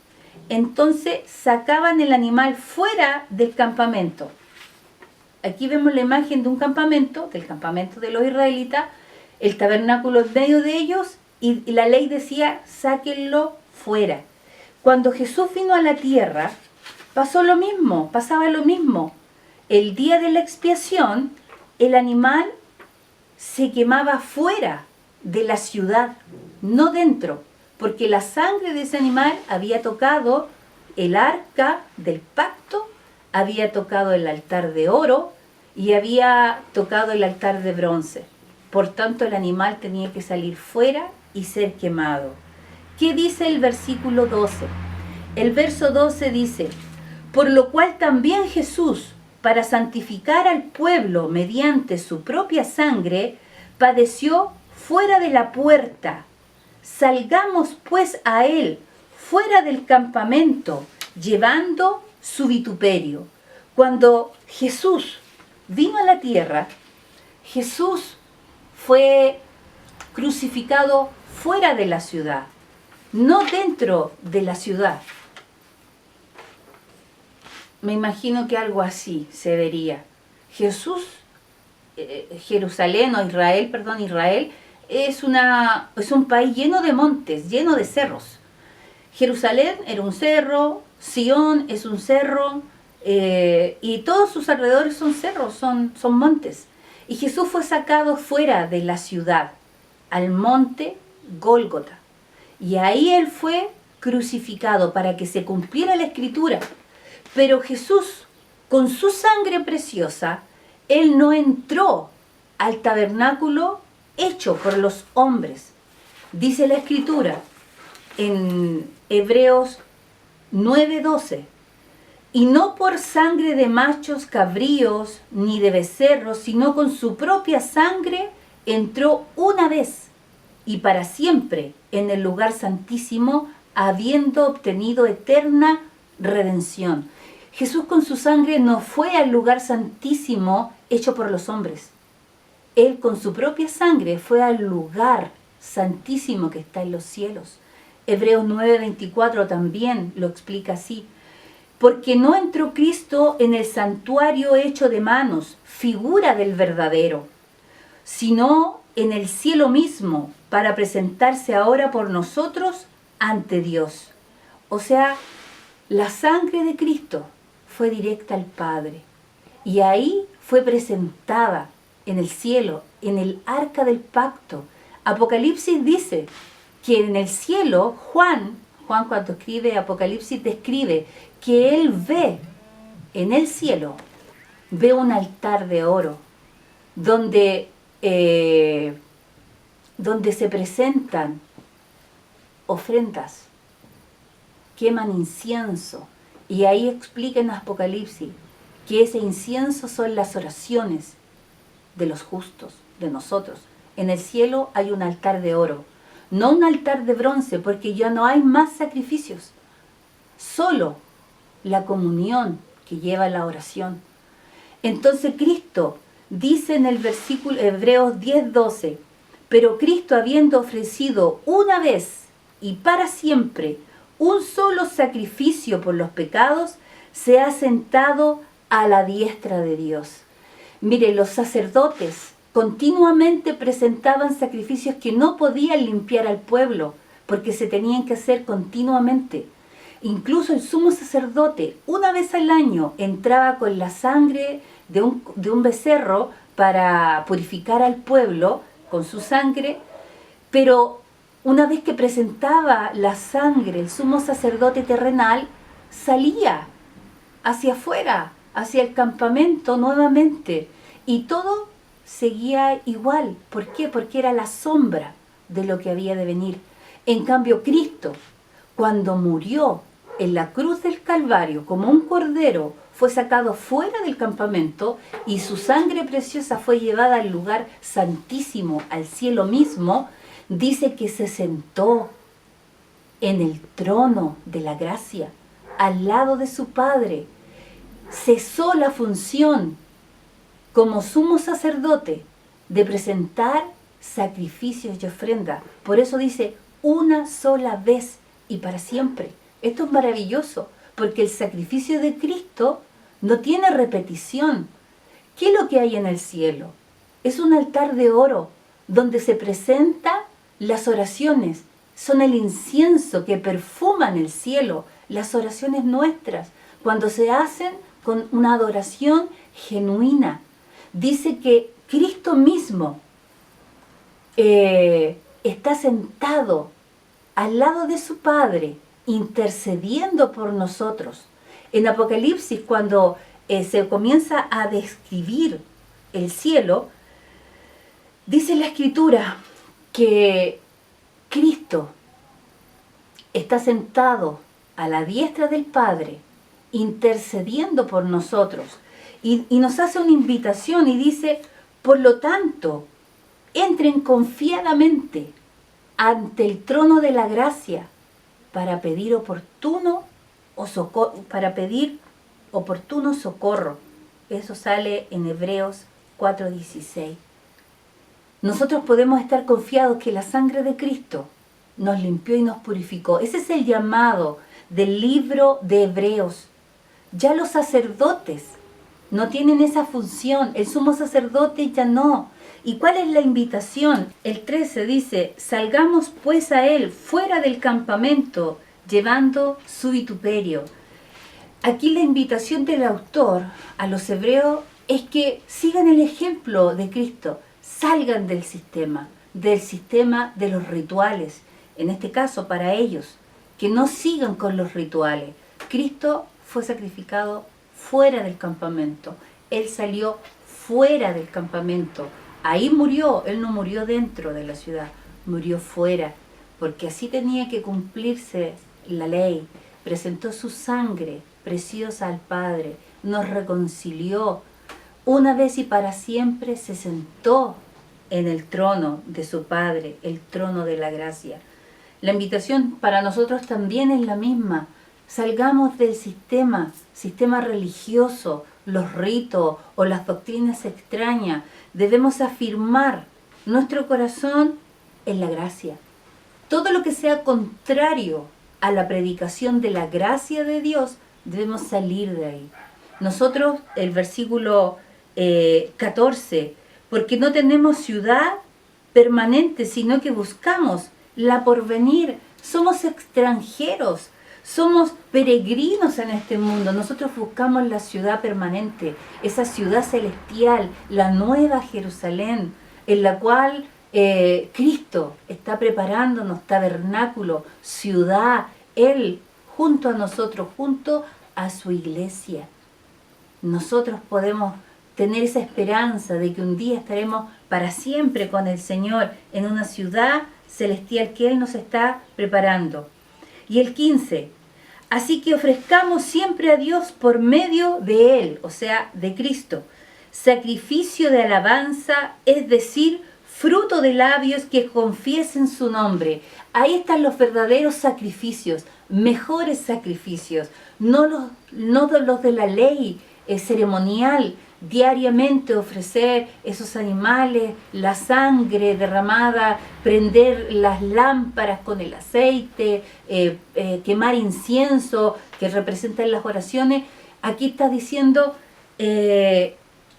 Entonces sacaban el animal fuera del campamento. Aquí vemos la imagen de un campamento, del campamento de los israelitas, el tabernáculo en medio de ellos, y la ley decía, sáquenlo fuera. Cuando Jesús vino a la tierra, pasaba lo mismo. El día de la expiación, el animal se quemaba fuera de la ciudad, no dentro, porque la sangre de ese animal había tocado el arca del pacto, había tocado el altar de oro y había tocado el altar de bronce. Por tanto, el animal tenía que salir fuera y ser quemado. ¿Qué dice el versículo 12? El verso 12 dice, por lo cual también Jesús, para santificar al pueblo mediante su propia sangre, padeció fuera de la puerta. Salgamos pues a él fuera del campamento, llevando su vituperio. Cuando Jesús vino a la tierra, Jesús fue crucificado fuera de la ciudad, no dentro de la ciudad. Me imagino que algo así se vería. Israel es un país lleno de montes, lleno de cerros. Jerusalén era un cerro, Sión es un cerro, y todos sus alrededores son cerros, son montes. Y Jesús fue sacado fuera de la ciudad, al monte Gólgota. Y ahí él fue crucificado para que se cumpliera la escritura. Pero Jesús, con su sangre preciosa, él no entró al tabernáculo hecho por los hombres. Dice la escritura en Hebreos 9:12, y no por sangre de machos cabríos ni de becerros, sino con su propia sangre entró una vez y para siempre en el lugar santísimo, habiendo obtenido eterna redención. Jesús con su sangre no fue al lugar santísimo hecho por los hombres. Él con su propia sangre fue al lugar santísimo que está en los cielos. Hebreos 9:24 también lo explica así. Porque no entró Cristo en el santuario hecho de manos, figura del verdadero, sino en el cielo mismo, para presentarse ahora por nosotros ante Dios. O sea, la sangre de Cristo fue directa al Padre. Y ahí fue presentada en el cielo, en el arca del pacto. Apocalipsis dice que en el cielo, Juan cuando escribe Apocalipsis describe que él ve en el cielo, ve un altar de oro donde se presentan ofrendas, queman incienso, y ahí explica en Apocalipsis que ese incienso son las oraciones de los justos, de nosotros. En el cielo hay un altar de oro, no un altar de bronce, porque ya no hay más sacrificios, solo la comunión que lleva la oración. Entonces Cristo dice en el versículo Hebreos 10:12, pero Cristo, habiendo ofrecido una vez y para siempre un solo sacrificio por los pecados, se ha sentado a la diestra de Dios. Mire, los sacerdotes continuamente presentaban sacrificios que no podían limpiar al pueblo, porque se tenían que hacer continuamente. Incluso el sumo sacerdote, una vez al año, entraba con la sangre de un becerro para purificar al pueblo con su sangre, pero una vez que presentaba la sangre, el sumo sacerdote terrenal salía hacia afuera, hacia el campamento nuevamente, y todo seguía igual. ¿Por qué? Porque era la sombra de lo que había de venir. En cambio, Cristo, cuando murió en la cruz del Calvario como un cordero, fue sacado fuera del campamento y su sangre preciosa fue llevada al lugar santísimo, al cielo mismo. Dice que se sentó en el trono de la gracia, al lado de su Padre. Cesó la función como sumo sacerdote de presentar sacrificios y ofrendas. Por eso dice, una sola vez y para siempre. Esto es maravilloso, porque el sacrificio de Cristo no tiene repetición. ¿Qué es lo que hay en el cielo? Es un altar de oro donde se presentan las oraciones. Son el incienso que perfuman el cielo, las oraciones nuestras, cuando se hacen con una adoración genuina. Dice que Cristo mismo está sentado al lado de su Padre, intercediendo por nosotros. En Apocalipsis, cuando se comienza a describir el cielo, dice la Escritura que Cristo está sentado a la diestra del Padre, intercediendo por nosotros. Y nos hace una invitación y dice, por lo tanto, entren confiadamente ante el trono de la gracia para pedir oportuno socorro. Eso sale en Hebreos 4:16. Nosotros podemos estar confiados que la sangre de Cristo nos limpió y nos purificó. Ese es el llamado del libro de Hebreos. Ya los sacerdotes no tienen esa función, el sumo sacerdote ya no. ¿Y cuál es la invitación? El 13 dice, salgamos pues a él fuera del campamento, llevando su vituperio. Aquí la invitación del autor a los hebreos es que sigan el ejemplo de Cristo, salgan del sistema de los rituales, en este caso para ellos, que no sigan con los rituales. Cristo fue sacrificado fuera del campamento, Él salió fuera del campamento, ahí murió, Él no murió dentro de la ciudad, murió fuera, porque así tenía que cumplirse la ley. Presentó su sangre preciosa al Padre, nos reconcilió, una vez y para siempre se sentó en el trono de su Padre, el trono de la gracia. La invitación para nosotros también es la misma. Salgamos del sistema religioso, los ritos o las doctrinas extrañas. Debemos afirmar nuestro corazón en la gracia. Todo lo que sea contrario a la predicación de la gracia de Dios, debemos salir de ahí. Nosotros, el versículo 14, porque no tenemos ciudad permanente, sino que buscamos la porvenir. Somos extranjeros, somos peregrinos en este mundo. Nosotros buscamos la ciudad permanente, esa ciudad celestial, la nueva Jerusalén, en la cual Cristo está preparándonos tabernáculo, ciudad, Él junto a nosotros, junto a su iglesia. Nosotros podemos tener esa esperanza de que un día estaremos para siempre con el Señor en una ciudad celestial que Él nos está preparando. Y el 15, así que ofrezcamos siempre a Dios por medio de Él, o sea, de Cristo, sacrificio de alabanza, es decir, fruto de labios que confiesen su nombre. Ahí están los verdaderos sacrificios, mejores sacrificios, no los de la ley ceremonial, diariamente ofrecer esos animales, la sangre derramada, prender las lámparas con el aceite, quemar incienso que representan las oraciones. Aquí está diciendo,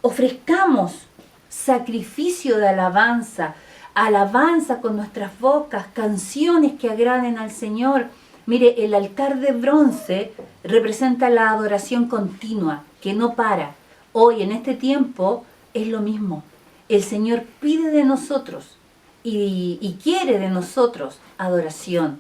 ofrezcamos sacrificio de alabanza, alabanza con nuestras bocas, canciones que agraden al Señor. Mire, el altar de bronce representa la adoración continua, que no para. Hoy, en este tiempo, es lo mismo. El Señor pide de nosotros y quiere de nosotros adoración.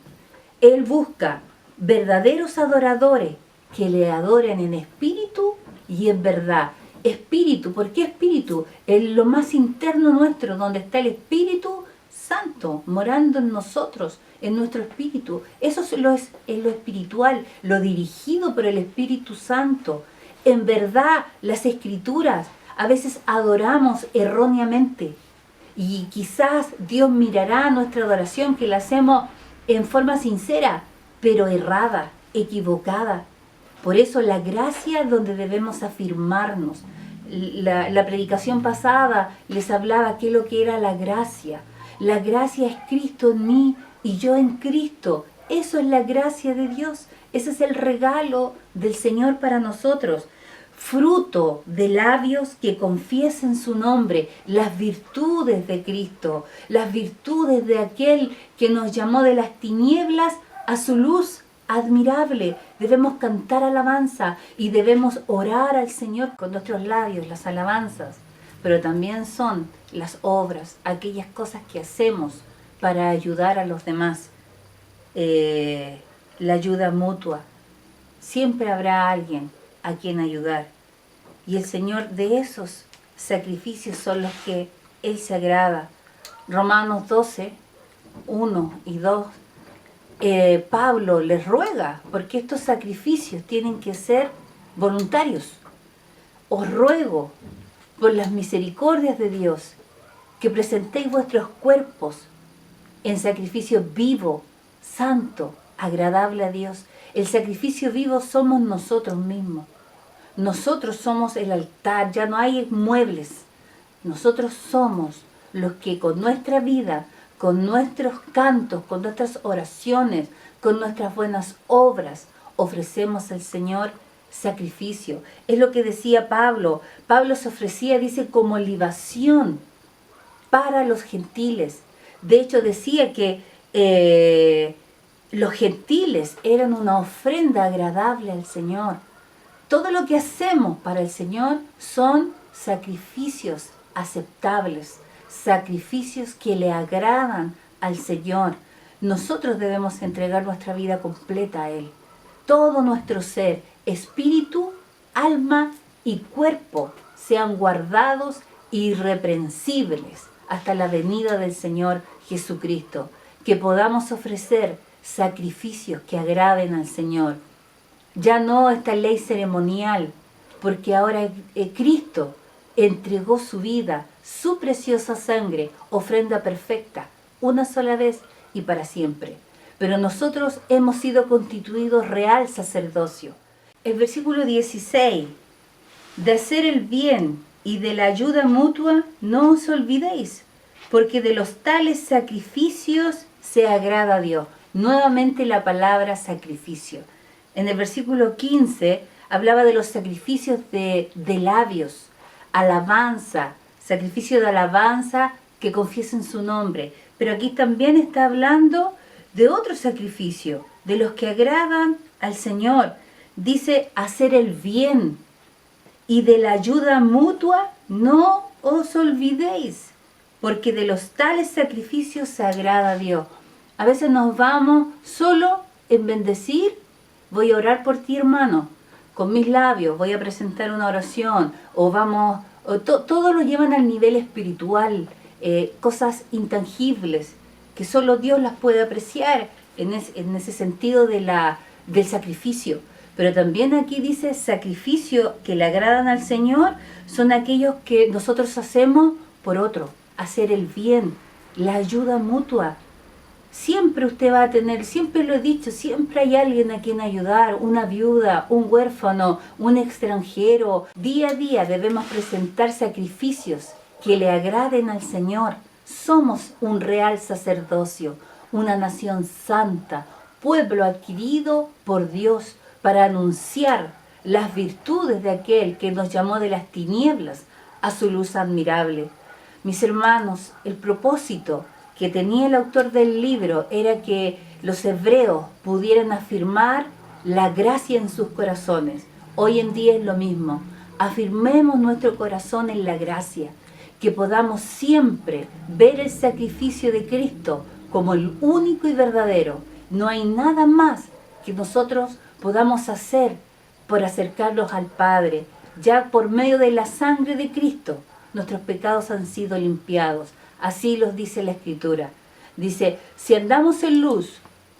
Él busca verdaderos adoradores que le adoren en espíritu y en verdad. Espíritu, ¿por qué espíritu? En lo más interno nuestro, donde está el Espíritu Santo morando en nosotros, en nuestro espíritu. Eso es lo espiritual, lo dirigido por el Espíritu Santo. En verdad, las Escrituras a veces adoramos erróneamente y quizás Dios mirará nuestra adoración que la hacemos en forma sincera, pero errada, equivocada. Por eso la gracia es donde debemos afirmarnos. La predicación pasada les hablaba qué es lo que era la gracia. La gracia es Cristo en mí y yo en Cristo. Eso es la gracia de Dios. Ese es el regalo del Señor para nosotros. Fruto de labios que confiesen su nombre, las virtudes de Cristo, las virtudes de aquel que nos llamó de las tinieblas a su luz admirable. Debemos cantar alabanza y debemos orar al Señor con nuestros labios, las alabanzas, pero también son las obras, aquellas cosas que hacemos para ayudar a los demás. La ayuda mutua. Siempre habrá alguien a quien ayudar. Y el Señor, de esos sacrificios son los que Él se agrada. Romanos 12, 1 y 2. Pablo les ruega, porque estos sacrificios tienen que ser voluntarios. Os ruego, por las misericordias de Dios, que presentéis vuestros cuerpos en sacrificio vivo, santo, agradable a Dios. El sacrificio vivo somos nosotros mismos. Nosotros somos el altar, ya no hay muebles. Nosotros somos los que con nuestra vida, con nuestros cantos, con nuestras oraciones, con nuestras buenas obras, ofrecemos al Señor sacrificio. Es lo que decía Pablo. Pablo se ofrecía, dice, como libación para los gentiles. De hecho, decía que los gentiles eran una ofrenda agradable al Señor. Todo lo que hacemos para el Señor son sacrificios aceptables, sacrificios que le agradan al Señor. Nosotros debemos entregar nuestra vida completa a Él. Todo nuestro ser, espíritu, alma y cuerpo sean guardados irreprensibles hasta la venida del Señor Jesucristo. Que podamos ofrecer sacrificios que agraden al Señor. Ya no esta ley ceremonial, porque ahora Cristo entregó su vida, su preciosa sangre, ofrenda perfecta, una sola vez y para siempre. Pero nosotros hemos sido constituidos real sacerdocio. El versículo 16, de hacer el bien y de la ayuda mutua no os olvidéis, porque de los tales sacrificios se agrada a Dios. Nuevamente la palabra sacrificio. En el versículo 15 hablaba de los sacrificios de labios, alabanza, sacrificio de alabanza que confiesen su nombre. Pero aquí también está hablando de otro sacrificio, de los que agradan al Señor. Dice hacer el bien y de la ayuda mutua no os olvidéis, porque de los tales sacrificios se agrada a Dios. A veces nos vamos solo en bendecir. Voy a orar por ti, hermano, con mis labios, voy a presentar una oración, todo lo llevan al nivel espiritual, cosas intangibles, que solo Dios las puede apreciar en ese sentido del sacrificio. Pero también aquí dice sacrificio que le agradan al Señor, son aquellos que nosotros hacemos por otro, hacer el bien, la ayuda mutua. Siempre usted va a tener, siempre lo he dicho, siempre hay alguien a quien ayudar, una viuda, un huérfano, un extranjero. Día a día debemos presentar sacrificios que le agraden al Señor. Somos un real sacerdocio, una nación santa, pueblo adquirido por Dios para anunciar las virtudes de aquel que nos llamó de las tinieblas a su luz admirable. Mis hermanos, el propósito que tenía el autor del libro era que los hebreos pudieran afirmar la gracia en sus corazones. Hoy en día es lo mismo. Afirmemos nuestro corazón en la gracia, que podamos siempre ver el sacrificio de Cristo como el único y verdadero. No hay nada más que nosotros podamos hacer por acercarnos al Padre. Ya por medio de la sangre de Cristo, nuestros pecados han sido limpiados. Así los dice la Escritura. Dice, si andamos en luz,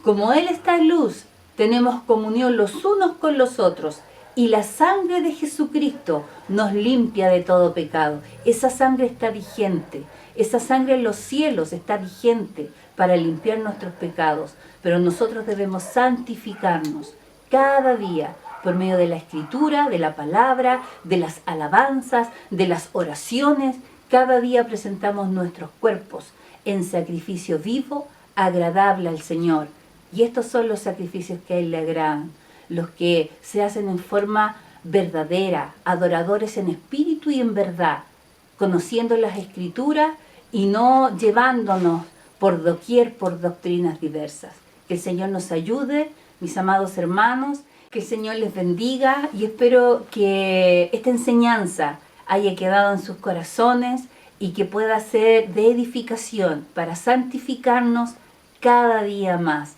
como Él está en luz, tenemos comunión los unos con los otros. Y la sangre de Jesucristo nos limpia de todo pecado. Esa sangre está vigente. Esa sangre en los cielos está vigente para limpiar nuestros pecados. Pero nosotros debemos santificarnos cada día por medio de la escritura, de la palabra, de las alabanzas, de las oraciones. Cada día presentamos nuestros cuerpos en sacrificio vivo, agradable al Señor. Y estos son los sacrificios que a Él le agradan, los que se hacen en forma verdadera, adoradores en espíritu y en verdad, conociendo las Escrituras y no llevándonos por doquier por doctrinas diversas. Que el Señor nos ayude, mis amados hermanos, que el Señor les bendiga y espero que esta enseñanza haya quedado en sus corazones y que pueda ser de edificación para santificarnos cada día más.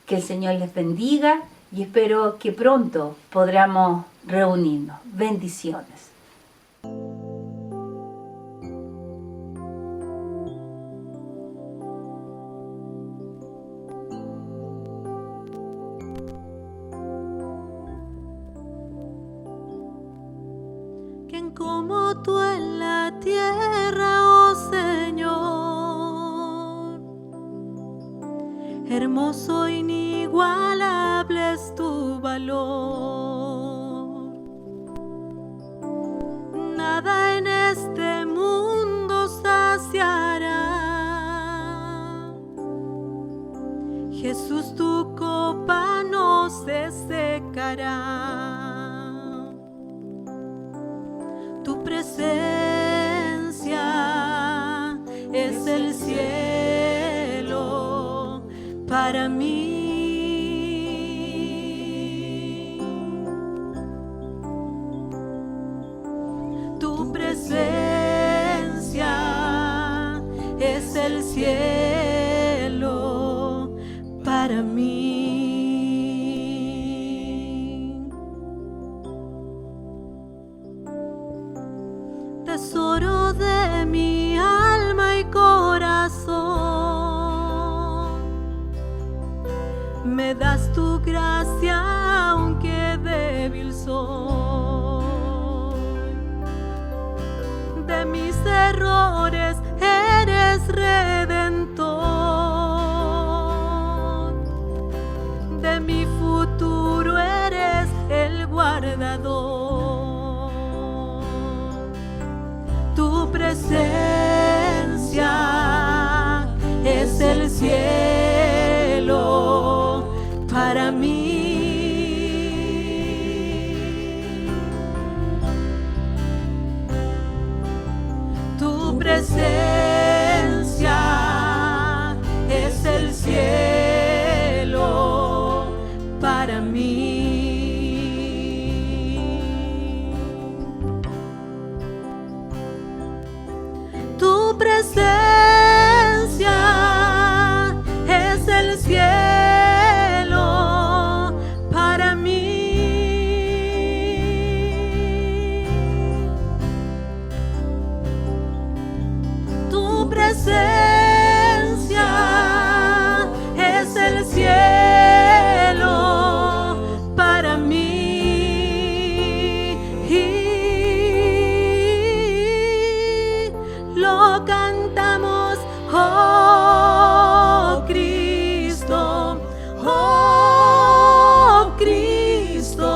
Que el Señor les bendiga y espero que pronto podamos reunirnos. Bendiciones. ¿Quién como tú en la tierra, oh Señor? Hermoso, inigualable es tu valor. Nada en este mundo saciará. Jesús, tu copa no se secará. Tu presencia es el cielo para mí. Tu presencia es el cielo para mí. Tesoro de mi alma y corazón, me das tu gracia aunque débil soy. De mis errores eres redentor, de mi futuro eres el guardador. Tu presencia es el cielo para mí. Tu presencia es el cielo para mí. Tu presencia es el cielo para mí. Tu presencia es el cielo para mí. Lo cantamos, oh Cristo, oh Cristo.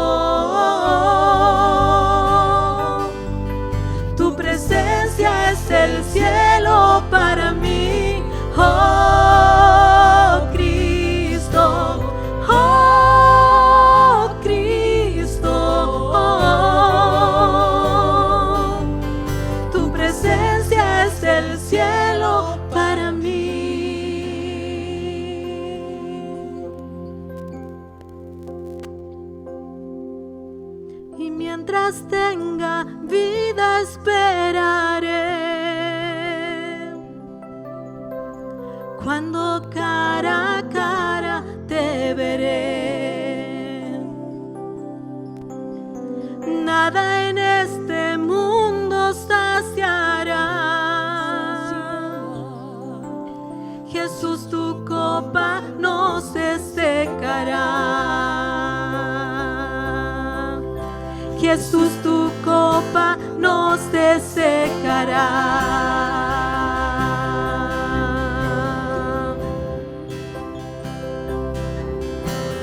Tu presencia es el cielo para mí, oh Cristo, oh Cristo. Tu presencia es el cielo para mí. Y mientras tenga vida esperaré, cuando cara a cara te veré. Nada en este mundo saciará. Jesús, tu Jesús, tu copa no se secará.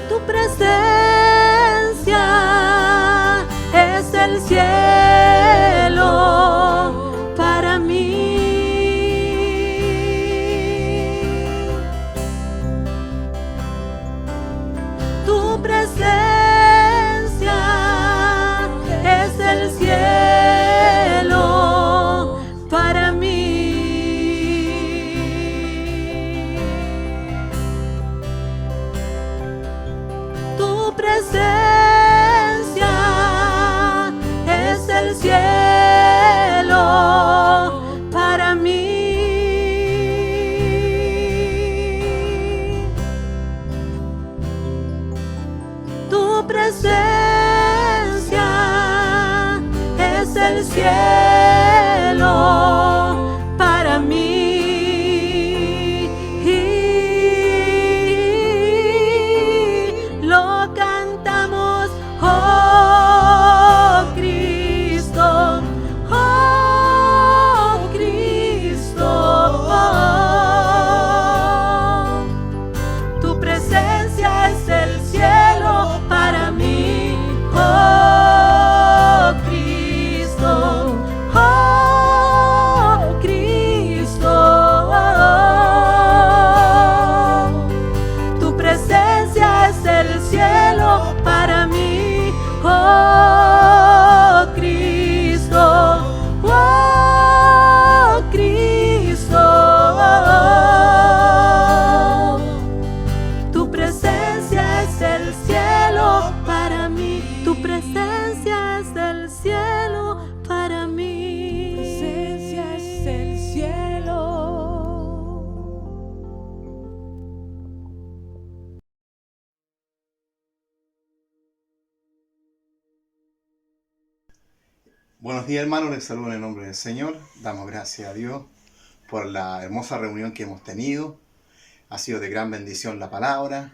Tu presencia es el cielo para mí. Tu presencia es el cielo para mí. Tu presencia es el cielo para mí. Tu presencia es el cielo para mí. Lo cantamos, oh Cristo, oh Cristo. Tu presencia es el cielo para mí, oh Cristo, oh Cristo. Tu presencia es el cielo para mí, oh Cristo, oh Cristo. Tu presencia es el cielo para mí. Tu presencia es el cielo para mí. Tu presencia es el cielo. Buenos días, hermanos, les saludo en el nombre del Señor. Damos gracias a Dios por la hermosa reunión que hemos tenido. Ha sido de gran bendición la palabra.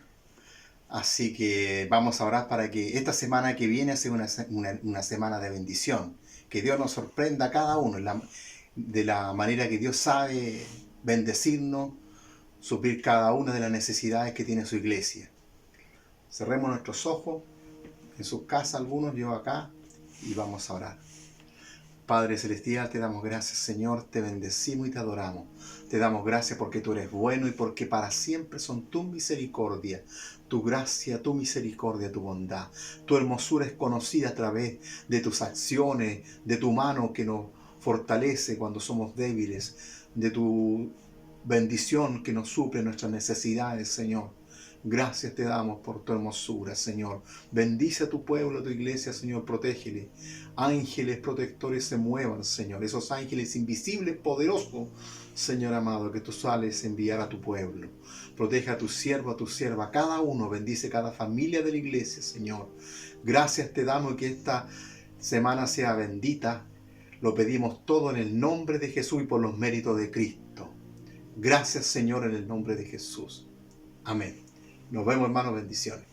Así que vamos a orar para que esta semana que viene sea una semana de bendición. Que Dios nos sorprenda a cada uno de la manera que Dios sabe bendecirnos, suplir cada una de las necesidades que tiene su iglesia. Cerremos nuestros ojos, en sus casas algunos, yo acá, y vamos a orar. Padre Celestial, te damos gracias, Señor, te bendecimos y te adoramos. Te damos gracias porque tú eres bueno y porque para siempre son tu misericordia, tu gracia, tu misericordia, tu bondad. Tu hermosura es conocida a través de tus acciones, de tu mano que nos fortalece cuando somos débiles, de tu bendición que nos suple nuestras necesidades, Señor. Gracias te damos por tu hermosura, Señor. Bendice a tu pueblo, a tu iglesia, Señor. Protégele. Ángeles protectores se muevan, Señor. Esos ángeles invisibles, poderosos, Señor amado, que tú sales a enviar a tu pueblo. Protege a tu siervo, a tu sierva, a cada uno. Bendice cada familia de la iglesia, Señor. Gracias te damos y que esta semana sea bendita. Lo pedimos todo en el nombre de Jesús y por los méritos de Cristo. Gracias, Señor, en el nombre de Jesús. Amén. Nos vemos, hermanos. Bendiciones.